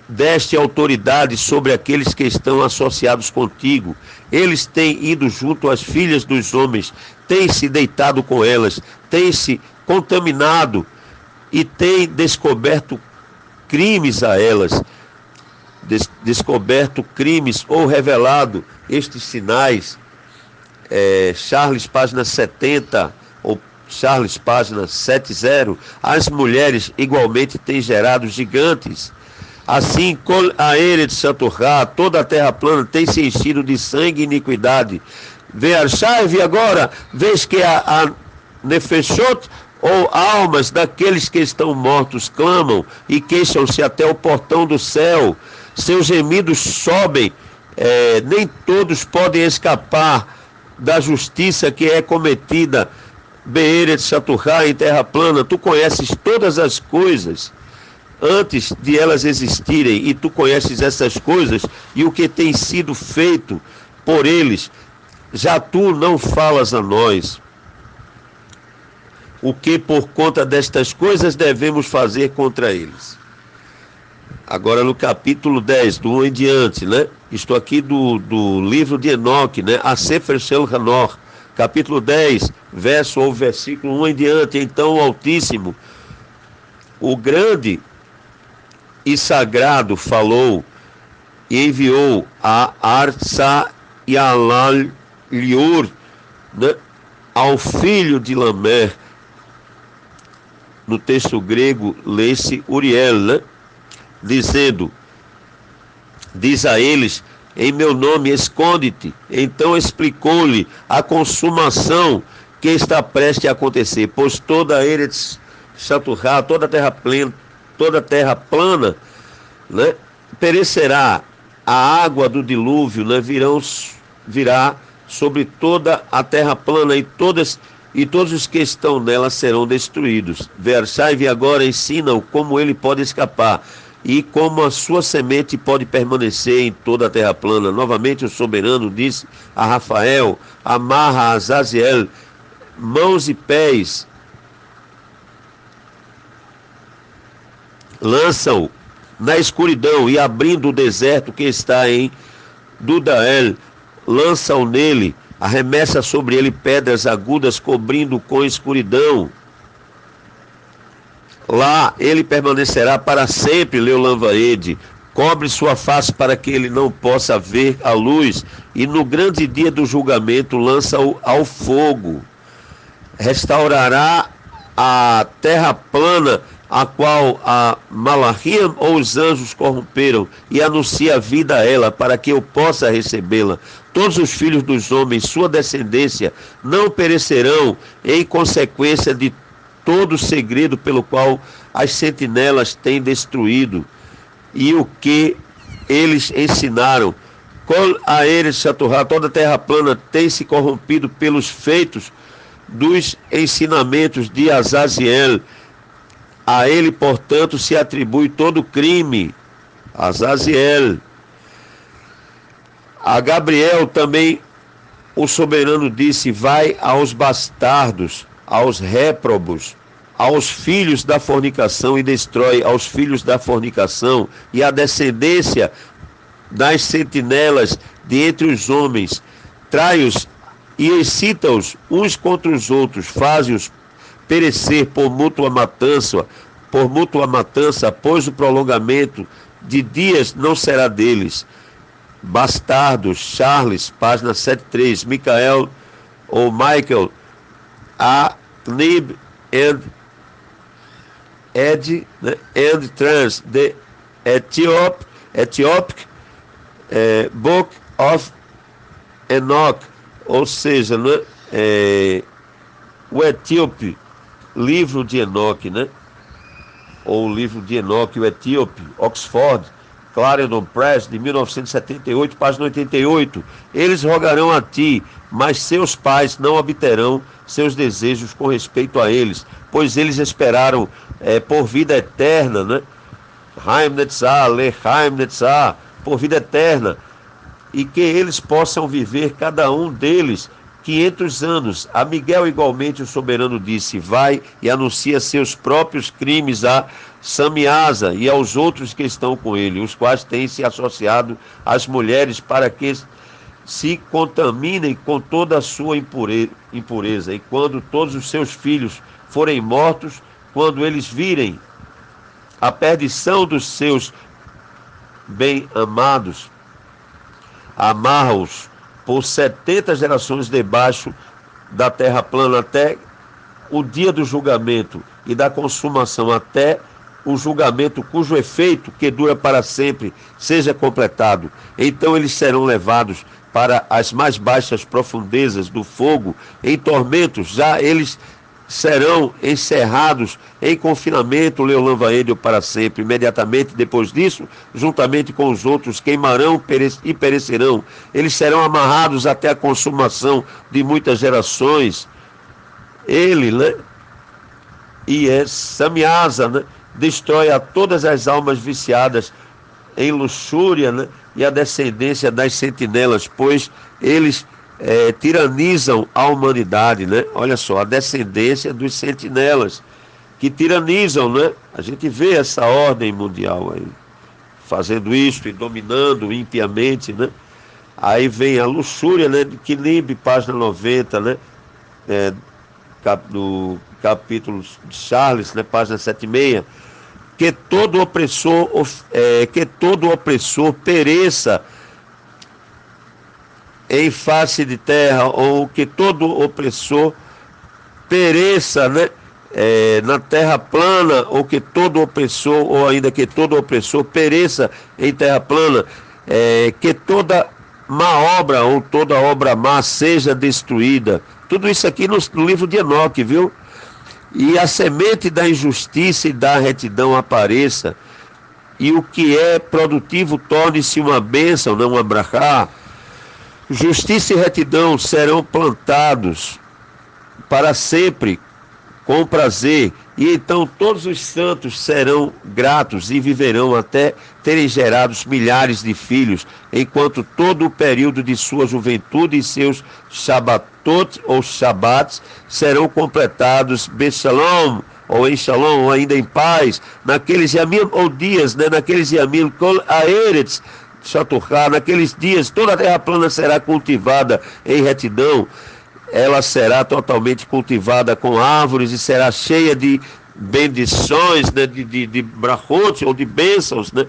deste autoridade sobre aqueles que estão associados contigo. Eles têm ido junto às filhas dos homens, têm se deitado com elas, têm se contaminado e têm descoberto crimes a elas, descoberto crimes ou revelado estes sinais. Charles, página 70, ou Charles, página 70. As mulheres igualmente têm gerado gigantes. Assim, a Eretz Saturá, toda a terra plana, tem se enchido de sangue e iniquidade. Ve'arshai, agora, vês que a Nefeshot, ou almas daqueles que estão mortos, clamam e queixam-se até o portão do céu. Seus gemidos sobem, nem todos podem escapar da justiça que é cometida. Be'eretz Saturá, em terra plana, tu conheces todas as coisas antes de elas existirem, e tu conheces essas coisas e o que tem sido feito por eles, já tu não falas a nós o que por conta destas coisas devemos fazer contra eles. Agora no capítulo 10, do 1 em diante, né? Estou aqui do livro de Enoque, né? A Sefer Shel Hanor, capítulo 10, verso ou versículo 1 em diante. Então o Altíssimo, o grande e sagrado, falou e enviou a Arsa e Alal Liur, né? Ao filho de Lamer. No texto grego, lê-se Uriel, né? Dizendo, diz a eles, em meu nome esconde-te. Então explicou-lhe a consumação que está prestes a acontecer, pois toda a Eretz Shaturá, toda a terra plana, né, perecerá. A água do dilúvio, né, virá sobre toda a terra plana e todos os que estão nela serão destruídos. Versai agora ensinam como ele pode escapar e como a sua semente pode permanecer em toda a terra plana. Novamente o soberano disse a Rafael, amarra a Azaziel, mãos e pés, lança-o na escuridão e abrindo o deserto que está em Dudael, lança-o nele, arremessa sobre ele pedras agudas, cobrindo com escuridão. Lá ele permanecerá para sempre, Leolam Vaede. Cobre sua face para que ele não possa ver a luz, e no grande dia do julgamento lança-o ao fogo. Restaurará a terra plana, a qual a Malachim ou os anjos corromperam, e anuncia a vida a ela, para que eu possa recebê-la. Todos os filhos dos homens, sua descendência, não perecerão em consequência de todo o segredo pelo qual as sentinelas têm destruído, e o que eles ensinaram. Kol Aeres Shaturá, toda a terra plana tem se corrompido pelos feitos dos ensinamentos de Azaziel. A ele, portanto, se atribui todo o crime. Azaziel. A Gabriel também o soberano disse, vai aos bastardos, aos réprobos, aos filhos da fornicação e destrói aos filhos da fornicação e a descendência das sentinelas de entre os homens. Trai-os e excita-os uns contra os outros, faze-os perecer por mútua matança, pois o prolongamento de dias não será deles. Bastardos, Charles, página 73, Michael ou Michael, a Nib and Ed, né, and Trans, the Ethiopic Book of Enoch, ou seja, né, o etíope, livro de Enoque, né, ou livro de Enoque, o etíope, Oxford, Clarendon Press, de 1978, página 88. Eles rogarão a ti, mas seus pais não obterão seus desejos com respeito a eles, pois eles esperaram por vida eterna, né? Haim Netzah, Lechaim Netzah, por vida eterna, e que eles possam viver, cada um deles, 500 anos. A Miguel, igualmente, o soberano disse, vai e anuncia seus próprios crimes a Samiasa e aos outros que estão com ele, os quais têm se associado às mulheres para que se contaminem com toda a sua impureza. E quando todos os seus filhos forem mortos, quando eles virem a perdição dos seus bem-amados, amarra-os por 70 gerações debaixo da terra plana, até o dia do julgamento e da consumação, até o julgamento cujo efeito, que dura para sempre, seja completado. Então eles serão levados para as mais baixas profundezas do fogo, em tormentos. Já eles serão encerrados em confinamento, Leolam Vaede, para sempre. Imediatamente depois disso, juntamente com os outros, queimarão e perecerão. Eles serão amarrados até a consumação de muitas gerações. Ele, né? E Samiasa, né? Destrói a todas as almas viciadas em luxúria, né? E a descendência das sentinelas, pois eles tiranizam a humanidade, né? Olha só, a descendência dos sentinelas que tiranizam, né? A gente vê essa ordem mundial aí fazendo isso e dominando impiamente, né? Aí vem a luxúria, né? De Quilibe, página 90, né? Do capítulo de Charles, né? Página 76. Que todo opressor pereça em face de terra, ou que todo opressor pereça, né? Na terra plana, ou que todo opressor, ou ainda que todo opressor pereça em terra plana, que toda má obra ou toda obra má seja destruída. Tudo isso aqui no livro de Enoque, viu? E a semente da injustiça e da retidão apareça, e o que é produtivo torne-se uma bênção, não uma brachá. Justiça e retidão serão plantados para sempre, com prazer, e então todos os santos serão gratos e viverão até terem gerado milhares de filhos, enquanto todo o período de sua juventude e seus shabatot ou shabats serão completados beshalom, ou em shalom, ou ainda em paz, naqueles yamim ou dias, né, naqueles yamim kol aeretz shaturchá, naqueles dias toda a terra plana será cultivada em retidão. Ela será totalmente cultivada com árvores e será cheia de bendições, né, de brachot ou de bênçãos, né?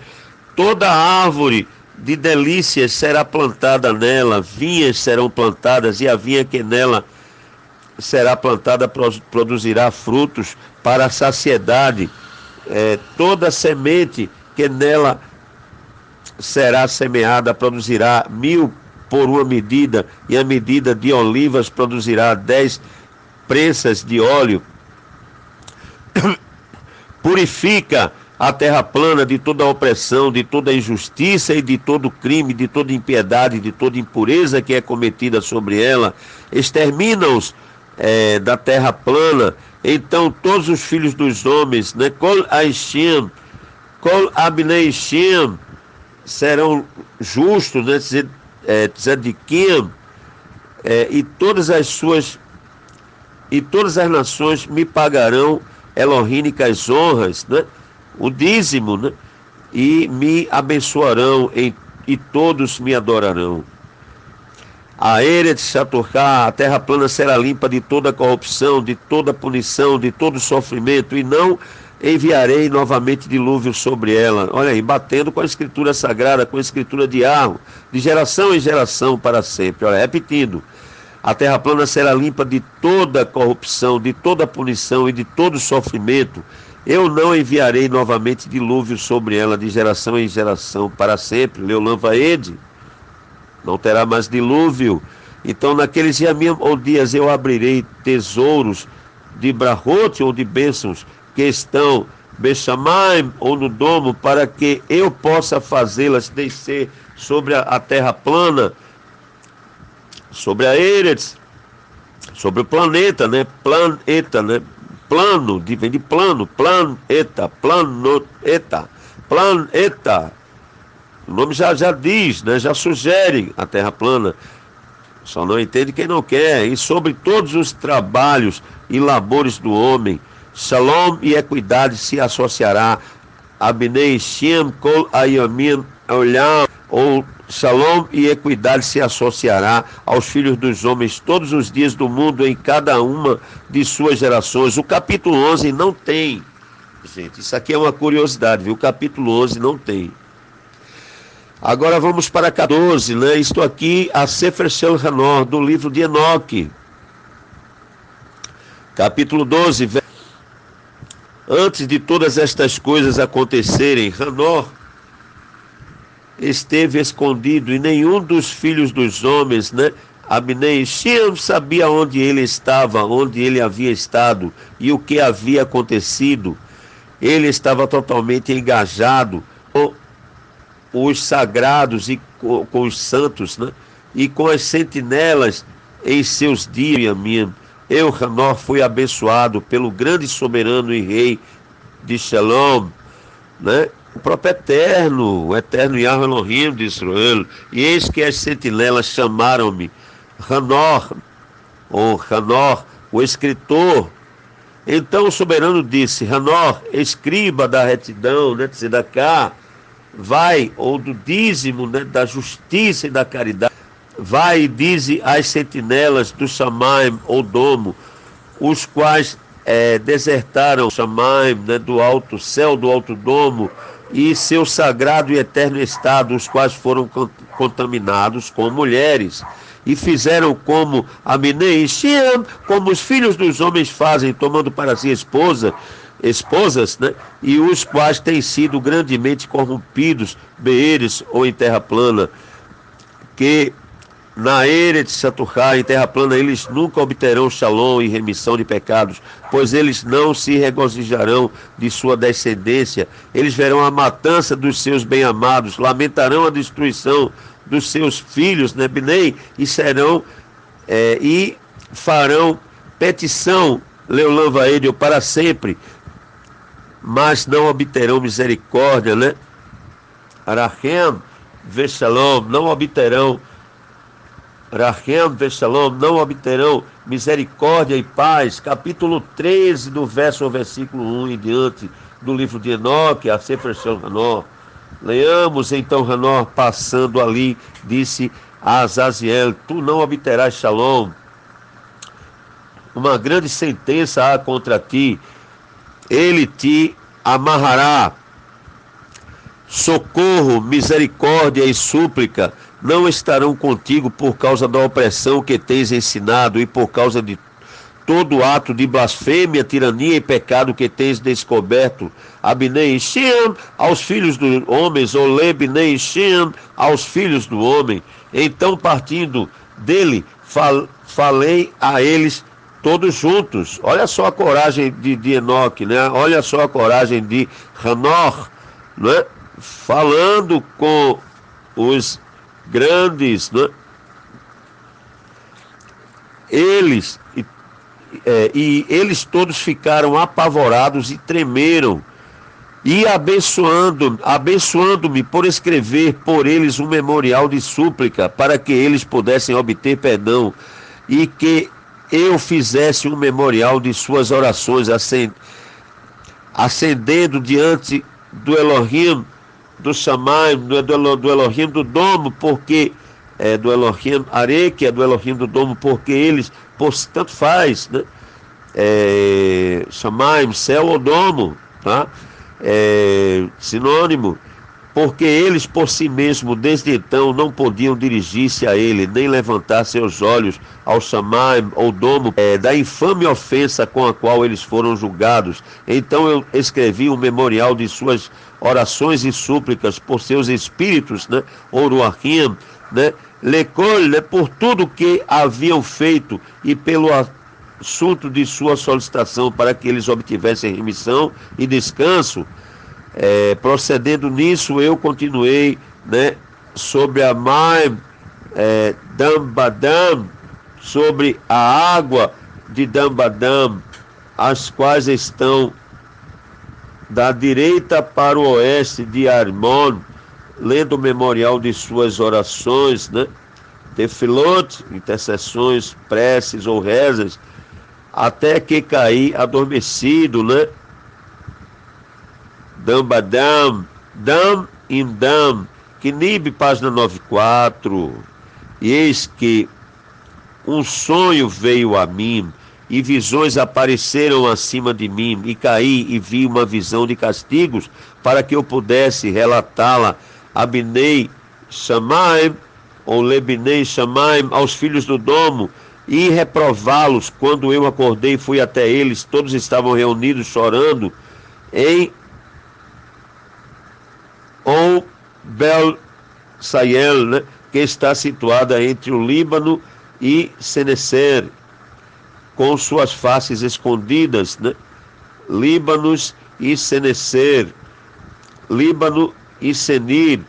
Toda árvore de delícias será plantada nela, vinhas serão plantadas, e a vinha que nela será plantada produzirá frutos para a saciedade. Toda semente que nela será semeada produzirá 1000 por uma medida, e a medida de olivas produzirá 10 prensas de óleo. Purifica a terra plana de toda opressão, de toda injustiça e de todo crime, de toda impiedade, de toda impureza que é cometida sobre ela. Extermina-os da terra plana. Então todos os filhos dos homens, né, Kol Aishim, Kol Abnei Shem, serão justos, né, Tzadikim, e todas as nações me pagarão elohínicas honras, né? O dízimo, né? E me abençoarão, e todos me adorarão. A Eretz Shaturchá, a terra plana será limpa de toda corrupção, de toda punição, de todo sofrimento, e não enviarei novamente dilúvio sobre ela. Olha aí, batendo com a escritura sagrada, com a escritura de Arro, de geração em geração para sempre. Olha, repetindo, a terra plana será limpa de toda corrupção, de toda punição e de todo sofrimento. Eu não enviarei novamente dilúvio sobre ela de geração em geração para sempre. Leolam Vaed, não terá mais dilúvio. Então naqueles dias eu abrirei tesouros de brachot ou de bênçãos que estão Bechamaim ou no domo, para que eu possa fazê-las descer sobre a terra plana, sobre a Eretz, sobre o planeta, né? Planeta, né? Plano, vem de plano, planeta, planeta, planeta. O nome já diz, né? Já sugere a terra plana. Só não entende quem não quer. E sobre todos os trabalhos e labores do homem, Shalom e equidade se associará a Bnei Shem Kol Ayamim Olam, ou Shalom e equidade se associará aos filhos dos homens todos os dias do mundo, em cada uma de suas gerações. O capítulo 11 não tem, gente, isso aqui é uma curiosidade, viu? O capítulo 11 não tem. Agora vamos para 14, né? Isto aqui, a Sefer Shel Hanor, do livro de Enoque. Capítulo 12, antes de todas estas coisas acontecerem, Hanor esteve escondido, e nenhum dos filhos dos homens, né, Abnei Shem, sabia onde ele estava, onde ele havia estado e o que havia acontecido. Ele estava totalmente engajado com os sagrados e com os santos, né, e com as sentinelas em seus dias. Eu, Hanor, fui abençoado pelo grande soberano e rei de Shalom, né? o próprio Eterno, o Eterno Yahweh Elohim de Israel. E eis que as sentinelas chamaram-me Hanor, ou Hanor, o escritor. Então o soberano disse: Hanor, escriba da retidão, né, Tzedaká, vai, ou do dízimo, né, da justiça e da caridade, vai e dize às sentinelas do Shamaim, ou domo, os quais desertaram Shamaim, né, do alto céu, do alto domo, e seu sagrado e eterno estado, os quais foram contaminados com mulheres, e fizeram como Aminei e Shem, como os filhos dos homens fazem, tomando para si esposas, né? E os quais têm sido grandemente corrompidos, beeres ou em terra plana, que na Eretz Satuchá, em terra plana, eles nunca obterão shalom e remissão de pecados, pois eles não se regozijarão de sua descendência. Eles verão a matança dos seus bem-amados, lamentarão a destruição dos seus filhos, né, Binei, e serão e farão petição, Leulam Vaedel, para sempre, mas não obterão misericórdia, né? Arachem Veshalom, não obterão Rachem Veshalom, não obterão misericórdia e paz. Capítulo 13, do versículo 1 em diante, do livro de Enoque, a Sefer Shel Hanor. Leamos então Hanor, passando ali, disse a Azaziel: tu não obterás shalom, uma grande sentença há contra ti, ele te amarrará. Socorro, misericórdia e súplica não estarão contigo por causa da opressão que tens ensinado e por causa de todo ato de blasfêmia, tirania e pecado que tens descoberto. Abnei e Shem aos filhos dos homens, ou Lebnei e Shem aos filhos do homem. Então, partindo dele, falei a eles todos juntos. Olha só a coragem de Enoque, né? Olha só a coragem de Hanor, né? Falando com os grandes, né? E eles todos ficaram apavorados e tremeram, e abençoando-me por escrever por eles um memorial de súplica, para que eles pudessem obter perdão, e que eu fizesse um memorial de suas orações, ascendendo diante do Elohim do Shamaim, do Elohim do domo, porque do Elohim Are, que é do Elohim do domo, porque eles, tanto faz, né? Shamaim, céu ou domo, tá? Sinônimo, porque eles por si mesmos, desde então, não podiam dirigir-se a ele, nem levantar seus olhos ao Shamaim ou domo, da infame ofensa com a qual eles foram julgados. Então eu escrevi um memorial de suas orações e súplicas por seus espíritos, né? Oruachim, né? Lecol, né? Por tudo que haviam feito e pelo assunto de sua solicitação, para que eles obtivessem remissão e descanso. Procedendo nisso, eu continuei, né, sobre a Maim Dambadam, sobre a água de Dambadam, as quais estão da direita para o oeste de Armon, lendo o memorial de suas orações, né, tefilot, intercessões, preces ou rezas, até que caí adormecido, né? Dambadam, Dam Indam, Knib, página 94. E eis que um sonho veio a mim, e visões apareceram acima de mim, e caí e vi uma visão de castigos, para que eu pudesse relatá-la a Binei Shamaim, ou Lebnei Shamaim, aos filhos do domo, e reprová-los. Quando eu acordei, fui até eles, todos estavam reunidos chorando em ou Bel Sayel, né, que está situada entre o Líbano e Senecer, com suas faces escondidas, né? Líbanos e Senecer, Líbano e Senir,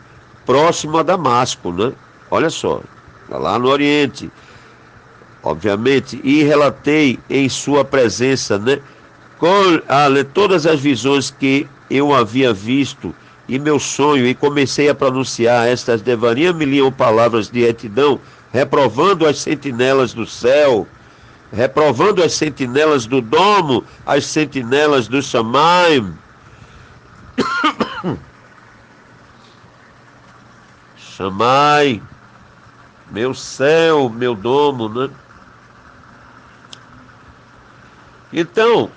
próximo a Damasco, né? Olha só, lá no Oriente, obviamente, e relatei em sua presença, né, todas as visões que eu havia visto, e meu sonho, e comecei a pronunciar estas Devarim Miliam palavras de retidão, reprovando as sentinelas do céu, reprovando as sentinelas do domo, as sentinelas do Shamaim. Chamai, meu céu, meu domo, né? Então,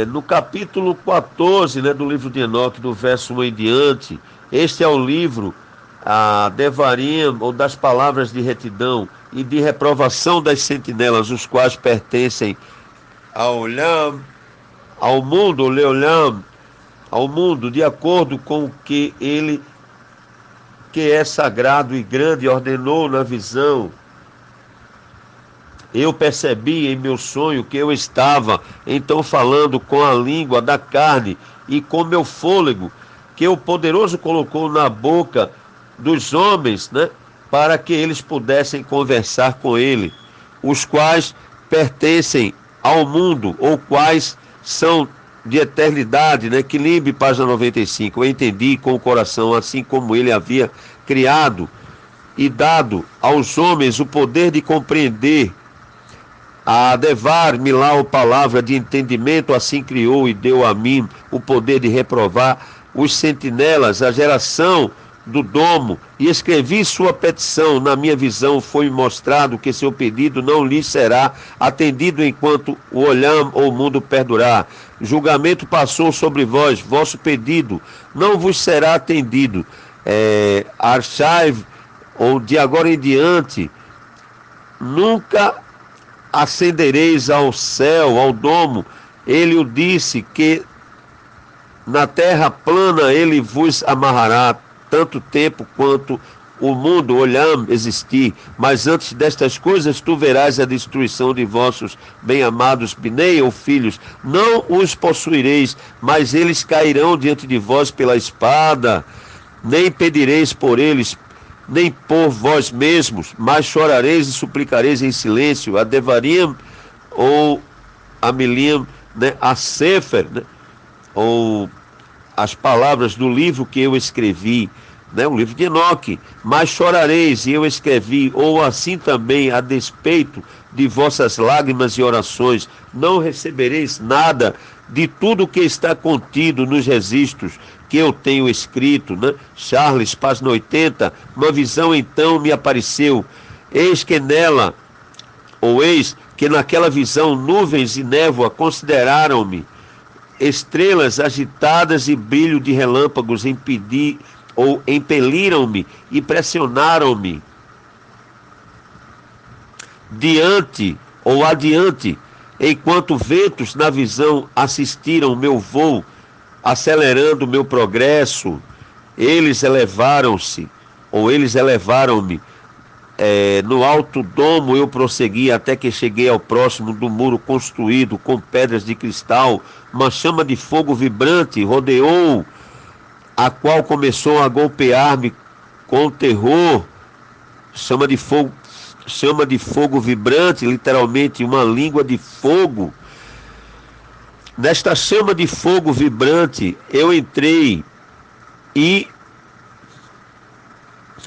no capítulo 14, né, do livro de Enoque, do verso 1 em diante, este é o livro, a Devarim, ou das palavras de retidão e de reprovação das sentinelas, os quais pertencem ao Olam, ao mundo, o Leolam, ao mundo, de acordo com o que ele, que é sagrado e grande, ordenou na visão. Eu percebi em meu sonho que eu estava então falando com a língua da carne e com meu fôlego, que o poderoso colocou na boca dos homens, né, para que eles pudessem conversar com ele, os quais pertencem ao mundo, ou quais são de eternidade, né? Quilibre, página 95. Eu entendi com o coração, assim como ele havia criado e dado aos homens o poder de compreender. A Devar Milau, palavra de entendimento, assim criou e deu a mim o poder de reprovar os sentinelas, a geração do domo, e escrevi sua petição. Na minha visão foi mostrado que seu pedido não lhe será atendido enquanto o Olam ou o mundo perdurar. Julgamento passou sobre vós, vosso pedido não vos será atendido. Archive, ou de agora em diante, nunca ascendereis ao céu, ao domo. Ele o disse que na terra plana ele vos amarrará, tanto tempo quanto o mundo, Olam, existir. Mas antes destas coisas, tu verás a destruição de vossos bem-amados Binei, ou filhos. Não os possuireis, mas eles cairão diante de vós pela espada. Nem pedireis por eles, nem por vós mesmos, mas chorareis e suplicareis em silêncio. A Devarim, ou a Milim, né, a Sefer, né, ou as palavras do livro que eu escrevi, né, o livro de Enoque. Mas chorareis, e eu escrevi, ou assim também, a despeito de vossas lágrimas e orações, não recebereis nada de tudo que está contido nos registros que eu tenho escrito, né? Charles, página 80, uma visão então me apareceu, eis que nela, ou eis que naquela visão nuvens e névoa consideraram-me, estrelas agitadas e brilho de relâmpagos impeliram-me e pressionaram-me diante ou adiante, enquanto ventos na visão assistiram meu voo, acelerando o meu progresso. Eles elevaram-se, ou eles elevaram-me, no alto domo eu prossegui até que cheguei ao próximo do muro construído com pedras de cristal. Uma chama de fogo vibrante rodeou, a qual começou a golpear-me com terror. Chama de fogo vibrante, literalmente uma língua de fogo. Nesta chama de fogo vibrante, eu entrei e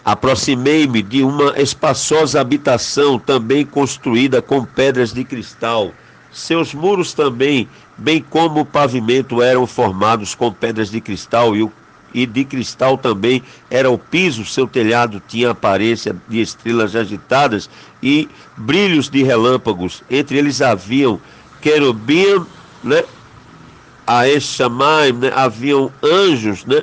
aproximei-me de uma espaçosa habitação, também construída com pedras de cristal. Seus muros também, bem como o pavimento, eram formados com pedras de cristal, e de cristal também era o piso. Seu telhado tinha aparência de estrelas agitadas e brilhos de relâmpagos. Entre eles haviam querubim, né? A Eshamaim, né? Haviam anjos, né?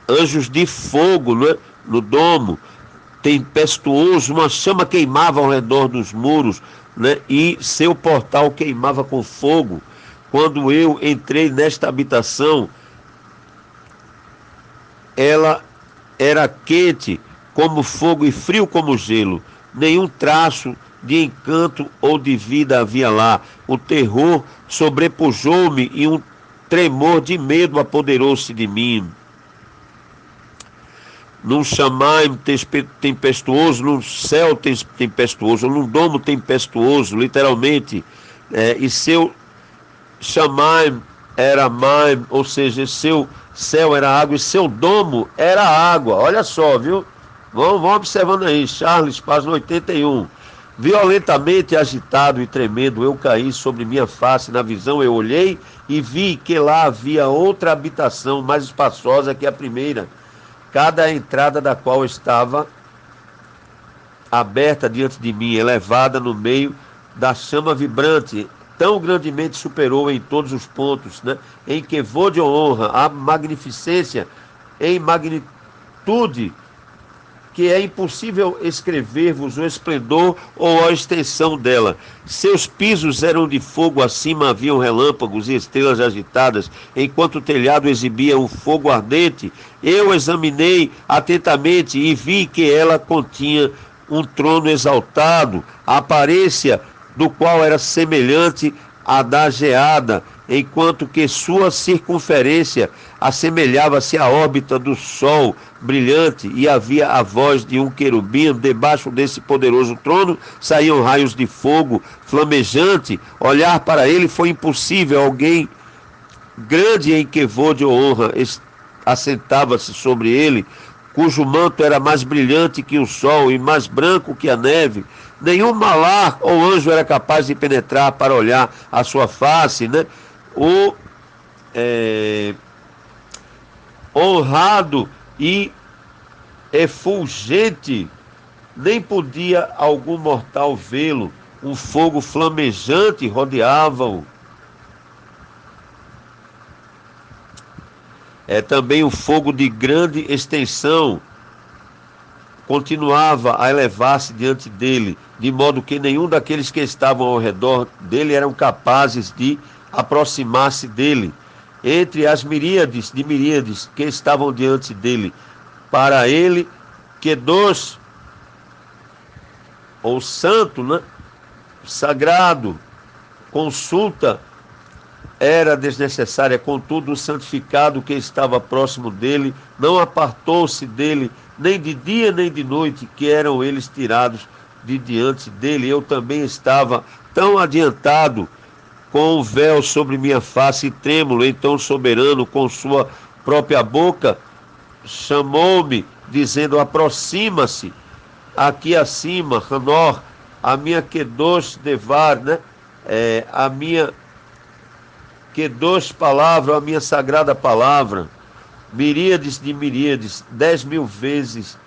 Anjos de fogo, né? No domo, tempestuoso, uma chama queimava ao redor dos muros, né? E seu portal queimava com fogo. Quando eu entrei nesta habitação, ela era quente como fogo e frio como gelo. Nenhum traço de encanto ou de vida havia lá. O terror sobrepujou-me e um tremor de medo apoderou-se de mim. Num Shamaim tempestuoso, num céu tempestuoso, num domo tempestuoso, literalmente, e seu Shamaim era maim, ou seja, seu céu era água e seu domo era água. Olha só, viu? Vamos observando aí, Charles, página 81. Violentamente agitado e tremendo, eu caí sobre minha face. Na visão eu olhei e vi que lá havia outra habitação mais espaçosa que a primeira, cada entrada da qual estava aberta diante de mim, elevada no meio da chama vibrante, tão grandemente superou em todos os pontos, né, em que vou de honra, a magnificência em magnitude, que é impossível escrever-vos o esplendor ou a extensão dela. Seus pisos eram de fogo, acima haviam relâmpagos e estrelas agitadas, enquanto o telhado exibia um fogo ardente. Eu examinei atentamente e vi que ela continha um trono exaltado, a aparência do qual era semelhante à da geada, enquanto que sua circunferência assemelhava-se à órbita do sol brilhante, e havia a voz de um querubim. Debaixo desse poderoso trono saíam raios de fogo flamejante. Olhar para ele foi impossível. Alguém grande em que vou de honra assentava-se sobre ele, cujo manto era mais brilhante que o sol e mais branco que a neve. Nenhum malar ou anjo era capaz de penetrar para olhar a sua face, né? O honrado e efulgente, nem podia algum mortal vê-lo. Um fogo flamejante rodeava-o. Também um fogo de grande extensão continuava a elevar-se diante dele, de modo que nenhum daqueles que estavam ao redor dele eram capazes de aproximar-se dele. Entre as miríades de miríades que estavam diante dele, para ele, que dos, ou santo, né, sagrado, consulta era desnecessária. Contudo, o santificado que estava próximo dele não apartou-se dele, nem de dia nem de noite, que eram eles tirados de diante dele. Eu também estava tão adiantado, com o véu sobre minha face e trêmulo. Então o soberano, com sua própria boca, chamou-me, dizendo: aproxima-se aqui acima, Hanor, a minha Kedosh Devar, né? A minha Kedosh palavra, a minha sagrada palavra. Miríades de miríades, 10.000 vezes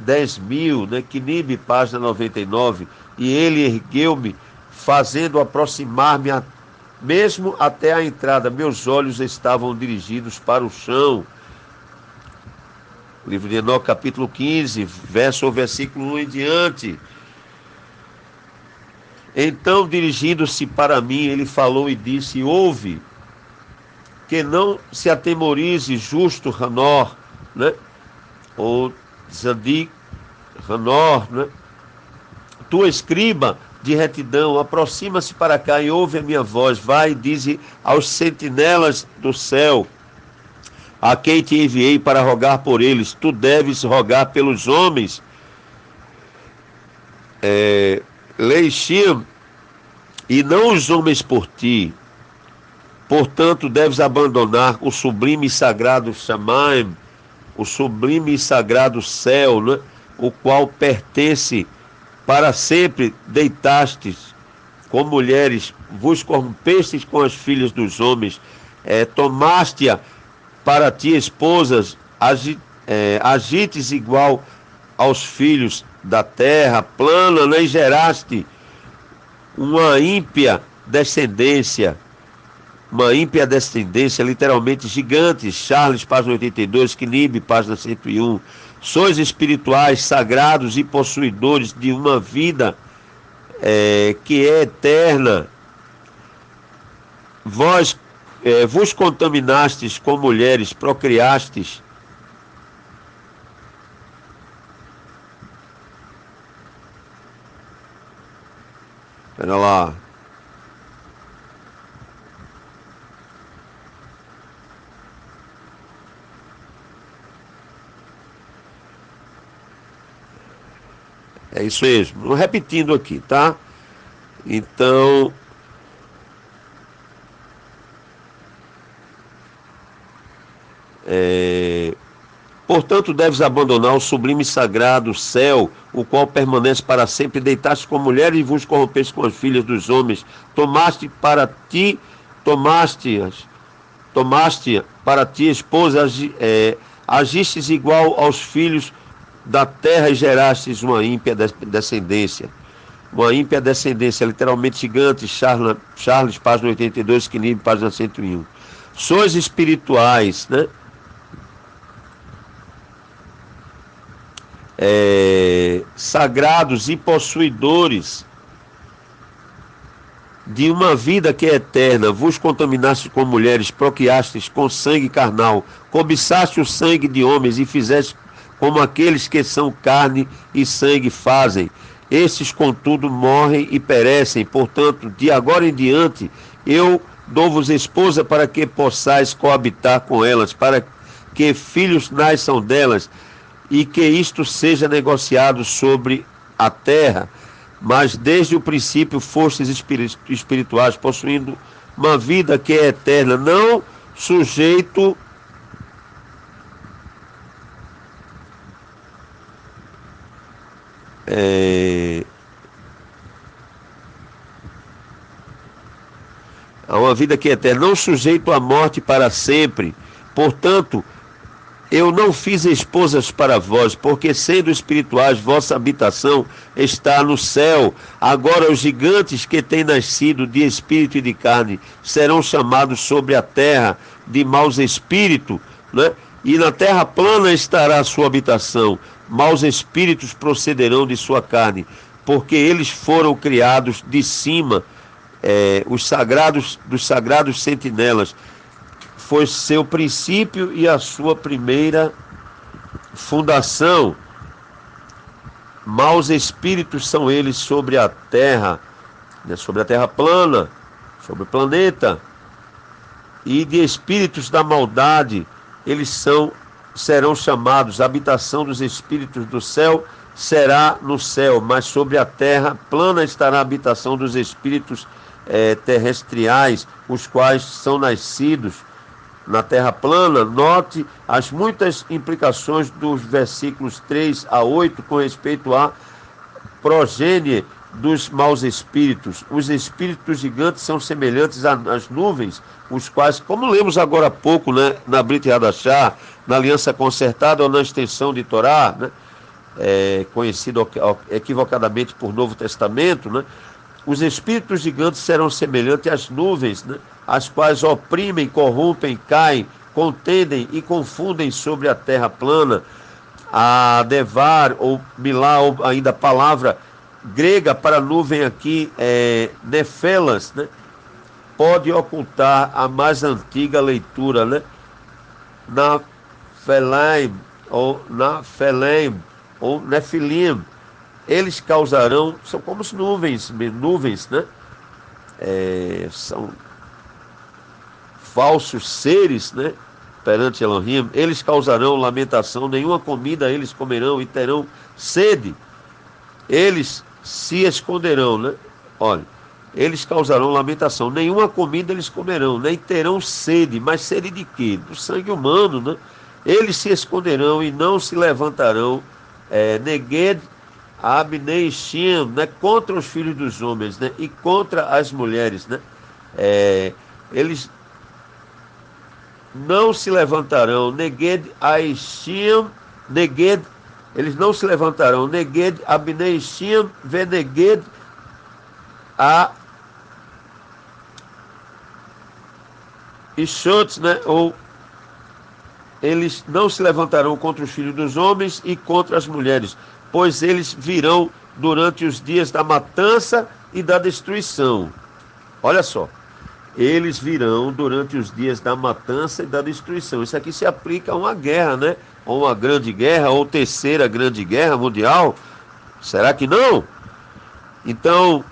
10.000, né? Quinibe, página 99. E ele ergueu-me, fazendo aproximar-me mesmo até a entrada. Meus olhos estavam dirigidos para o chão. Livro de Enoque, capítulo 15, verso ou versículo 1 em diante. Então, dirigindo-se para mim, ele falou e disse: ouve, que não se atemorize, justo Hanor, né? Ou Zadik Hanor, né? Tu, escriba de retidão, aproxima-se para cá e ouve a minha voz. Vai e dize aos sentinelas do céu, a quem te enviei para rogar por eles: tu deves rogar pelos homens. Leishim, e não os homens por ti. Portanto, deves abandonar o sublime e sagrado Shamaim, o sublime e sagrado céu, né? O qual pertence para sempre. Deitastes com mulheres, vos corrompestes com as filhas dos homens, tomaste-a para ti esposas, agites igual aos filhos da terra plana, né? E geraste uma ímpia descendência, literalmente gigantes. Charles, página 82, Quinibe, página 101. Sois espirituais, sagrados e possuidores de uma vida que é eterna. Vós vos contaminastes com mulheres, procriastes. Espera lá. É isso mesmo. Repetindo aqui, tá? Então, Portanto, deves abandonar o sublime e sagrado céu, o qual permanece para sempre. Deitaste com mulheres e vos corrompeste com as filhas dos homens. Tomaste para ti esposa, agistes igual aos filhos da terra e gerastes uma ímpia descendência. Uma ímpia descendência, literalmente gigante. Charles, página 82, Knibb, página 101. Sois espirituais, né? Sagrados e possuidores de uma vida que é eterna. Vos contaminaste com mulheres, procriastes com sangue carnal, cobiçaste o sangue de homens e fizeste como aqueles que são carne e sangue fazem. Estes, contudo, morrem e perecem. Portanto, de agora em diante, eu dou-vos esposa para que possais coabitar com elas, para que filhos nasçam delas, e que isto seja negociado sobre a terra. Mas desde o princípio fostes espirituais, possuindo uma vida que é eterna, não sujeito a uma vida que é eterna, não sujeito à morte para sempre. Portanto, eu não fiz esposas para vós, porque sendo espirituais, vossa habitação está no céu. Agora os gigantes que têm nascido de espírito e de carne serão chamados sobre a terra de maus espíritos, né? E na terra plana estará a sua habitação. Maus espíritos procederão de sua carne, porque eles foram criados de cima, os sagrados dos sagrados sentinelas. Foi seu princípio e a sua primeira fundação. Maus espíritos são eles sobre a terra, né, sobre a terra plana, sobre o planeta. E de espíritos da maldade, eles serão chamados. A habitação dos espíritos do céu será no céu, mas sobre a terra plana estará a habitação dos espíritos terrestriais, os quais são nascidos na terra plana. Note as muitas implicações dos versículos 3 a 8 com respeito à progênie dos maus espíritos. Os espíritos gigantes são semelhantes às nuvens, os quais, como lemos agora há pouco, né, na Brit Hadashah, na Aliança Concertada ou na extensão de Torá, né, conhecido equivocadamente por Novo Testamento, né, os espíritos gigantes serão semelhantes às nuvens, né, as quais oprimem, corrompem, caem, contendem e confundem sobre a terra plana. A Devar, ou Milá, ou ainda a palavra grega para nuvem aqui Nefelas, né, pode ocultar a mais antiga leitura, né, Naphthalim, ou Nefilim. Eles causarão, são como as nuvens, né, são falsos seres, né, perante Elohim. Eles causarão lamentação, nenhuma comida eles comerão e terão sede. Eles se esconderão, né? Olha, eles causarão lamentação, nenhuma comida eles comerão, nem terão sede. Mas sede de quê? Do sangue humano, né? Eles se esconderão e não se levantarão, Neged Abnei Shem, né, contra os filhos dos homens, né, e contra as mulheres, né? Eles não se levantarão, Neged Aishim, Neged, eles não se levantarão, Neged Abnei Shem, Veneged a Ishot, né, ou eles não se levantarão contra os filhos dos homens e contra as mulheres, pois eles virão durante os dias da matança e da destruição. Olha só, eles virão durante os dias da matança e da destruição. Isso aqui se aplica a uma guerra, né? Ou uma grande guerra, ou terceira grande guerra mundial. Será que não? Então,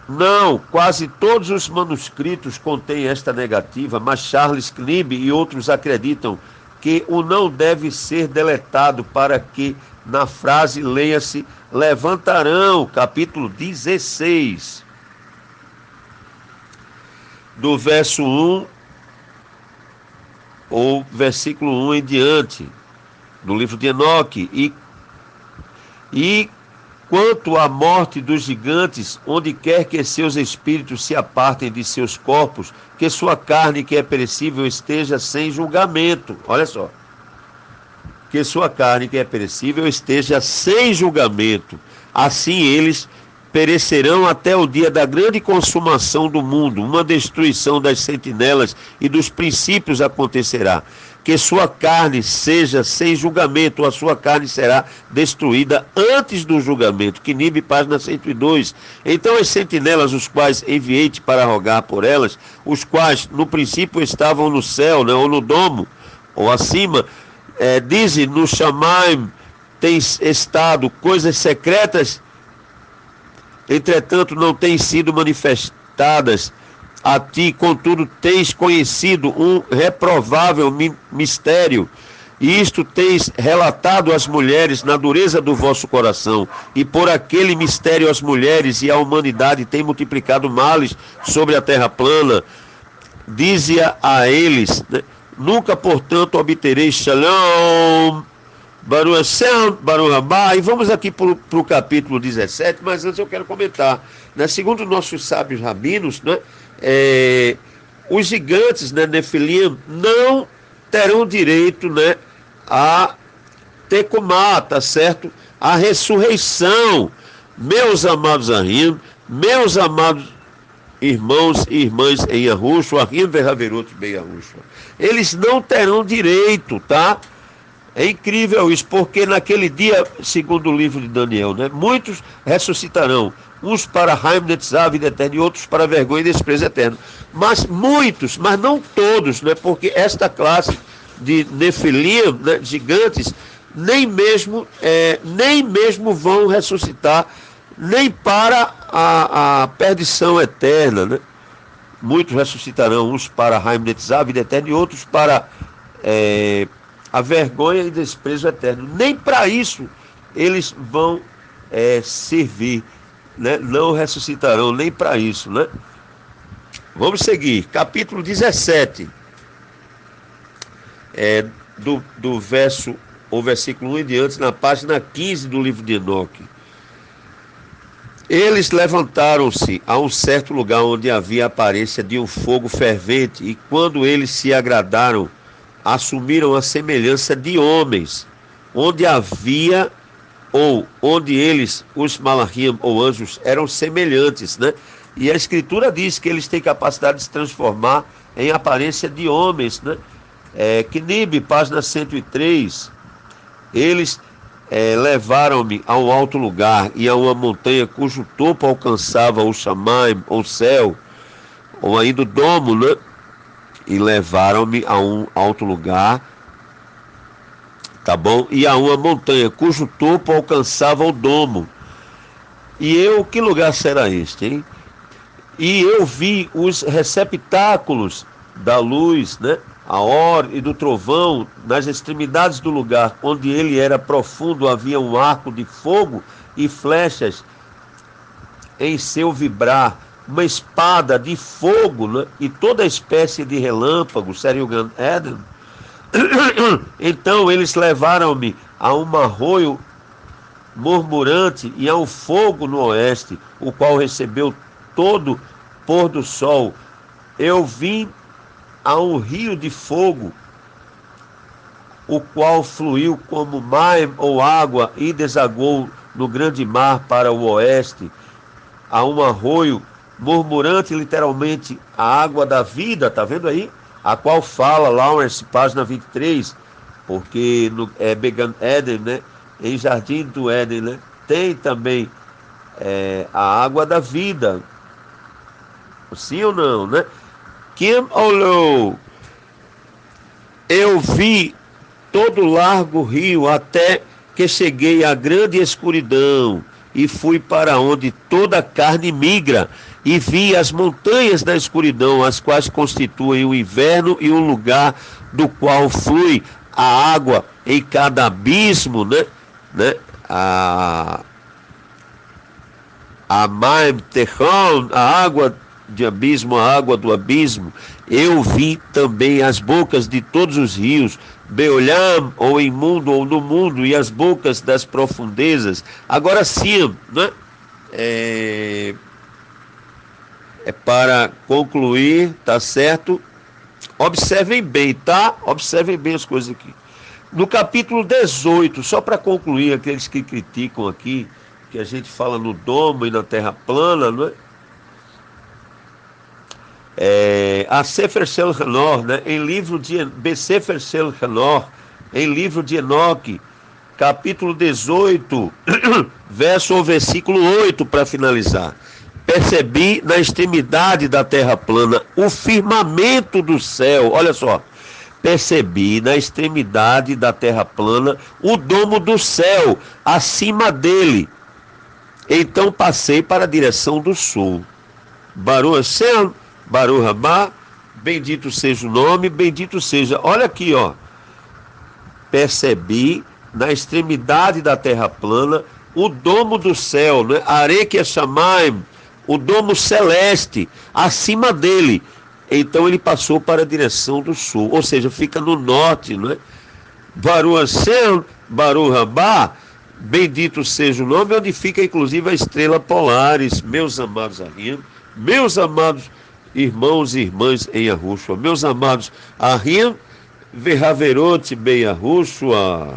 não, quase todos os manuscritos contêm esta negativa, mas Charles Knibb e outros acreditam que o não deve ser deletado, para que na frase leia-se levantarão, capítulo 16, do verso 1 ou versículo 1 em diante, do livro de Enoque. E quanto à morte dos gigantes, onde quer que seus espíritos se apartem de seus corpos, que sua carne, que é perecível, esteja sem julgamento. Olha só. Que sua carne, que é perecível, esteja sem julgamento. Assim eles perecerão até o dia da grande consumação do mundo. Uma destruição das sentinelas e dos princípios acontecerá. Que sua carne seja sem julgamento, a sua carne será destruída antes do julgamento. Quinibe, página 102. Então as sentinelas, os quais enviei-te para rogar por elas, os quais no princípio estavam no céu, né, ou no domo, ou acima, dizem no Shamaim, tem estado coisas secretas, entretanto não têm sido manifestadas a ti, contudo tens conhecido um reprovável mistério, e isto tens relatado às mulheres na dureza do vosso coração, e por aquele mistério as mulheres e a humanidade têm multiplicado males sobre a terra plana. Dize a eles, né? Nunca, portanto, obtereis Shalom, Baruch Hashem, Baruch Haba. E vamos aqui para o capítulo 17, mas antes eu quero comentar, né? Segundo nossos sábios rabinos, né? Os gigantes, né, Nefilim, não terão direito, né, a Tecumá, tá certo? A ressurreição. Meus amados Ahim, meus amados irmãos e irmãs em Yahushua, Ahim Verhaverut bem Yahushua, eles não terão direito, tá? É incrível isso, porque naquele dia, segundo o livro de Daniel, né, muitos ressuscitarão, uns para Haim Netzav, vida eterna, e outros para vergonha e desprezo eterno. Mas muitos, mas não todos, né, porque esta classe de Nefilim, né, gigantes, nem mesmo vão ressuscitar, nem para a perdição eterna, né? Muitos ressuscitarão, uns para Haim Netzav, vida eterna, e outros para a vergonha e desprezo eterno. Nem para isso eles vão servir, né? Não ressuscitarão nem para isso, né? Vamos seguir, capítulo 17, do verso ou versículo 1 em diante, na página 15 do livro de Enoque. Eles levantaram-se a um certo lugar onde havia a aparência de um fogo fervente, e quando eles se agradaram, assumiram a semelhança de homens, onde havia, ou onde eles, os malachim ou anjos, eram semelhantes, né? E a escritura diz que eles têm capacidade de se transformar em aparência de homens, né? Quinibe, página 103, eles levaram-me a um alto lugar e a uma montanha cujo topo alcançava o Shamaim, ou céu, ou ainda o domo, né? E levaram-me a um alto lugar, tá bom? E a uma montanha cujo topo alcançava o domo. E eu, que lugar será este, hein? E eu vi os receptáculos da luz, né? A hora e do trovão, nas extremidades do lugar onde ele era profundo, havia um arco de fogo e flechas em seu vibrar, uma espada de fogo, né? E toda espécie de relâmpago, Seriugan Eden. Então eles levaram-me a um arroio murmurante e a um fogo no oeste, o qual recebeu todo pôr do sol. Eu vim a um rio de fogo, o qual fluiu como maim ou água e desaguou no grande mar para o oeste, a um arroio murmurante, literalmente a água da vida, tá vendo aí? A qual fala Lawrence, página 23, porque é Began Eden, né? Em Jardim do Éden, né? Tem também a água da vida, sim ou não, né? Kim olhou, eu vi todo o largo rio até que cheguei à grande escuridão e fui para onde toda a carne migra e vi as montanhas da escuridão, as quais constituem o inverno e um lugar do qual flui a água em cada abismo, né? A Maim Techon, a água de abismo, a água do abismo. Eu vi também as bocas de todos os rios, Beolam, ou em mundo, ou no mundo, e as bocas das profundezas. Agora sim, né? É para concluir, tá certo? Observem bem, tá? Observem bem as coisas aqui. No capítulo 18, só para concluir, aqueles que criticam aqui, que a gente fala no domo e na terra plana, não é? A Sefer Shel Hanor, né? Em livro de Sefer Shel Hanor, em livro de Enoque, capítulo 18, verso ou versículo 8, para finalizar. Percebi na extremidade da terra plana o firmamento do céu. Olha só. Percebi na extremidade da terra plana o domo do céu, acima dele. Então passei para a direção do sul. Baruch Hashem, Baruch Rabá, bendito seja o nome, bendito seja. Olha aqui, ó. Percebi na extremidade da terra plana o domo do céu, né? Arek Hashamayim, o domo celeste, acima dele. Então ele passou para a direção do sul, ou seja, fica no norte, não é? Baruch Hashem, Baruch Rabá, bendito seja o nome, onde fica inclusive a estrela polares, meus amados Ahim, meus amados irmãos e irmãs em Yahushua, meus amados Ahim, Verhaverot bem Yahushua,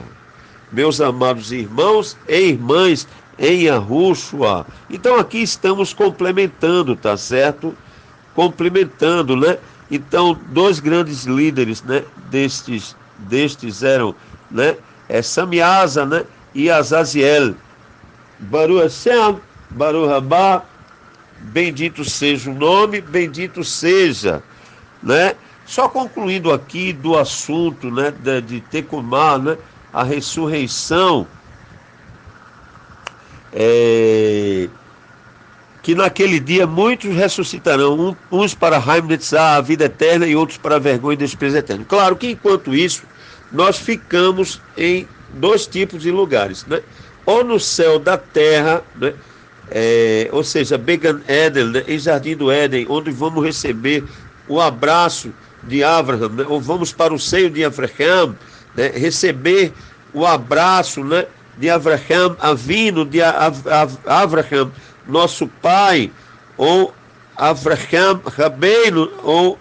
meus amados irmãos e irmãs em Yahushua. Então aqui estamos complementando, tá certo? Complementando, né? Então, dois grandes líderes, né? Destes eram, né? Samiasa, né? E Azaziel. Baruch Hashem, Baruch Rabá, bendito seja o nome, bendito seja, né? Só concluindo aqui do assunto, né? De Tecumá, né? A ressurreição, que naquele dia muitos ressuscitarão, uns para Haim Netzah, a vida eterna, e outros para a vergonha e desprezo eterno. Claro que enquanto isso, nós ficamos em dois tipos de lugares, né? Ou no céu da terra, né? Ou seja, Began Eden, né? Em Jardim do Éden, onde vamos receber o abraço de Abraham, né? Ou vamos para o seio de Abraham, né? Receber o abraço, né? De Abraham, Avino, de Abraham, nosso pai, ou Abraham Rabbeinu, ou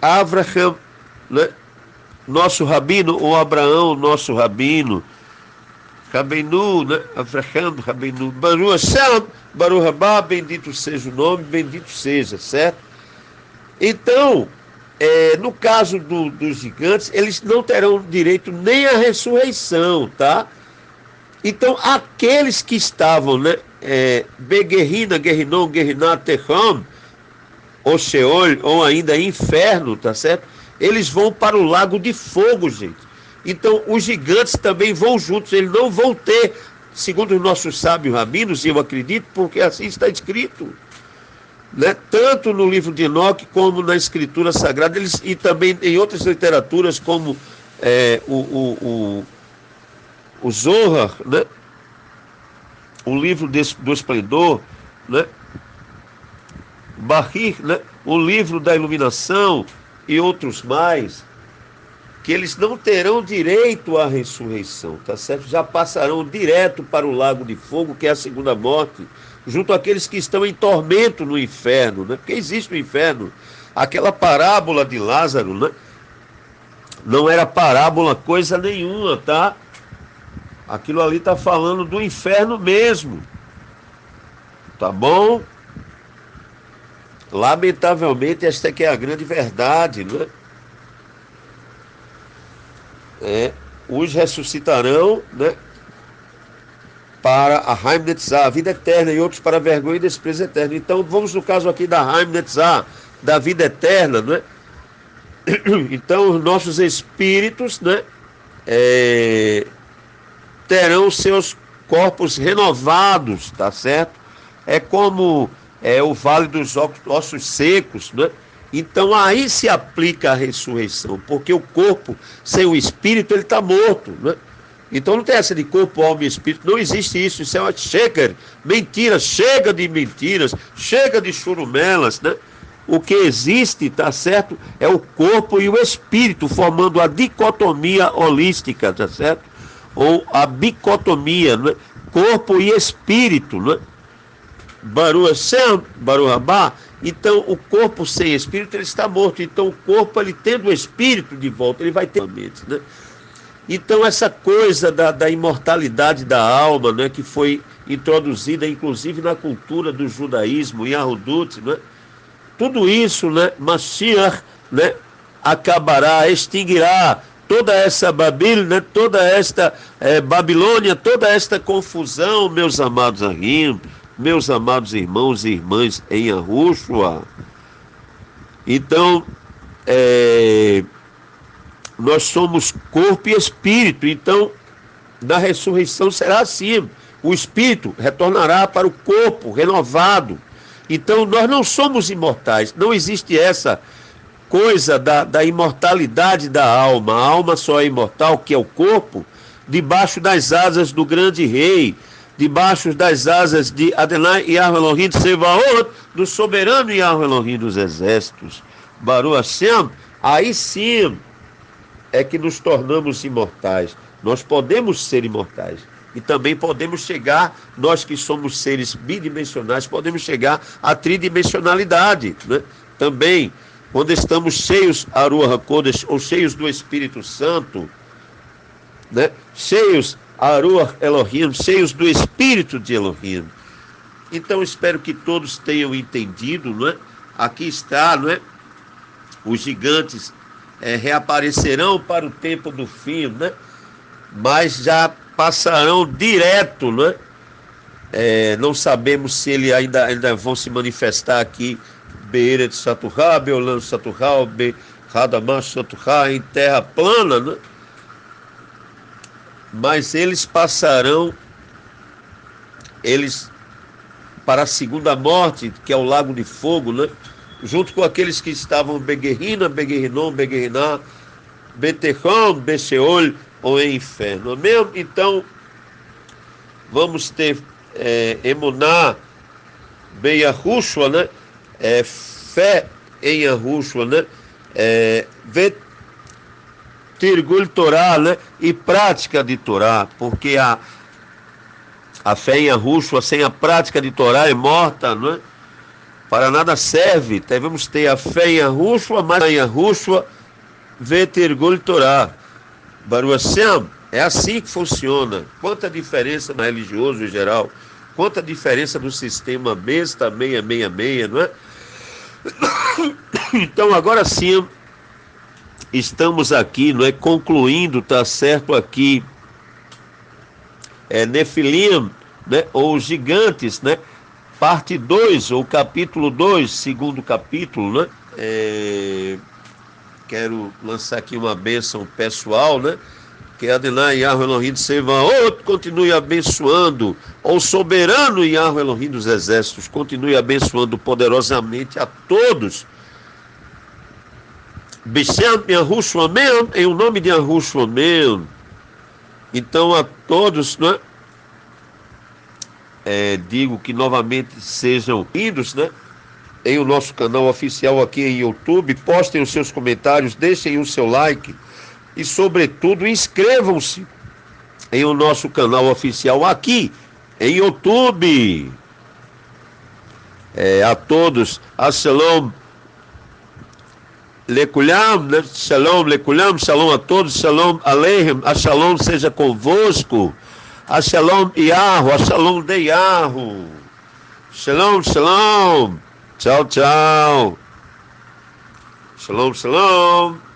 Abraham, né? Nosso rabino, ou Abraão, nosso rabino, Rabbeinu, né? Abraham, Rabbeinu, Baruch Hashem, Baruch Rabá, bendito seja o nome, bendito seja, certo? Então, no caso dos gigantes, eles não terão direito nem à ressurreição, tá? Então, aqueles que estavam, né? Beguerrina, Guerrinon, Guerrinat, Teham, ou Sheol, ou ainda inferno, tá certo? Eles vão para o lago de fogo, gente. Então, os gigantes também vão juntos, eles não vão ter, segundo os nossos sábios rabinos, e eu acredito, porque assim está escrito, né? Tanto no livro de Enoque, como na escritura sagrada, e também em outras literaturas, como o Zohar, né? O livro do esplendor, né? Bahir, né? O livro da iluminação e outros mais, que eles não terão direito à ressurreição, tá certo? Já passarão direto para o lago de fogo, que é a segunda morte, junto àqueles que estão em tormento no inferno, né? Porque existe o inferno. Aquela parábola de Lázaro, né? Não era parábola coisa nenhuma, tá? Aquilo ali está falando do inferno mesmo. Tá bom? Lamentavelmente, esta aqui é a grande verdade, né? Os ressuscitarão, né? Para a Haim Netzah, a vida eterna, e outros para a vergonha e desprezo eterno. Então, vamos no caso aqui da Haim Netzah, da vida eterna, né? Então, os nossos espíritos, né? Terão seus corpos renovados, tá certo? É como o vale dos ossos secos, né? Então aí se aplica a ressurreição, porque o corpo sem o espírito ele está morto, né? Então não tem essa de corpo, alma e espírito, não existe isso, isso é uma chega, mentira, chega de mentiras, chega de churumelas, né? O que existe, tá certo, é o corpo e o espírito, formando a dicotomia holística, tá certo? Ou a bicotomia, né? Corpo e espírito, né? Baruch Hashem, Baruch Rabá. Então o corpo sem espírito, ele está morto. Então o corpo, ele tendo o espírito de volta, ele vai ter a mente, né? Então essa coisa da imortalidade da alma, né, que foi introduzida inclusive na cultura do judaísmo, Yahudut, né? Tudo isso, né, Mashiach, né, acabará, extinguirá toda essa Babilônia, né, toda esta Babilônia, toda esta confusão, meus amados amigos, meus amados irmãos e irmãs em Yahushua. Então, nós somos corpo e espírito, então na ressurreição será assim, o espírito retornará para o corpo renovado. Então nós não somos imortais, não existe essa coisa da imortalidade da alma. A alma só é imortal, que é o corpo, debaixo das asas do grande rei, debaixo das asas de Adonai Yahweh Elohim Tsevaot, do soberano Yahweh Elohim dos exércitos, Baruch Hashem. Aí sim é que nos tornamos imortais. Nós podemos ser imortais. E também podemos chegar, nós que somos seres bidimensionais, podemos chegar à tridimensionalidade, né? Também, quando estamos cheios, Aruach HaKodesh, ou cheios do Espírito Santo, né? Cheios, Aruach Elohim, cheios do Espírito de Elohim. Então, espero que todos tenham entendido, não é? Aqui está, não é? Os gigantes reaparecerão para o tempo do fim, né? Mas já passarão direto, né? Não sabemos se ele ainda vão se manifestar aqui, Beeret Saturra, Beolan Saturra, Beradamash Saturra, em terra plana, né? Mas eles passarão, para a segunda morte, que é o lago de fogo, né? Junto com aqueles que estavam Beguerrina, Beguerrinom, Beguerriná, Beterrão, Besheol, ou em inferno, mesmo? Então vamos ter Emuná bem Yahushua, né? Fé em Yahushua, né? Tirgul Torá, né? E prática de Torá, porque a fé em Yahushua sem a prática de Torá é morta, não é? Para nada serve. Devemos ter a fé em Yahushua, mas em Yahushua Tirgul Torá. Baruch Hashem, é assim que funciona. Quanta diferença no religioso em geral, quanta diferença no sistema besta 666, não é? Então agora sim, estamos aqui, não é? Concluindo, tá certo, aqui, Nefilim, né? Ou os gigantes, né? Parte 2, ou capítulo 2, segundo capítulo, né? Quero lançar aqui uma bênção pessoal, né? Que Adonai Yahweh Elohim Tsevaot continue abençoando, ou soberano Yahweh Elohim dos exércitos, continue abençoando poderosamente a todos. Bishem Yahushua Amém, em o nome de Yahushua Amém. Então a todos, né? Digo que novamente sejam lindos, né? Em o nosso canal oficial aqui em YouTube, postem os seus comentários, deixem o seu like e, sobretudo, inscrevam-se em o nosso canal oficial aqui em YouTube. A todos, Shalom Lekulam, né? Shalom Lekulam, Shalom a todos, Shalom Aleichem, a Shalom seja convosco, a Shalom Yahu, a Shalom de Yahu, Shalom, Shalom. Tchau, tchau. Shalom, shalom.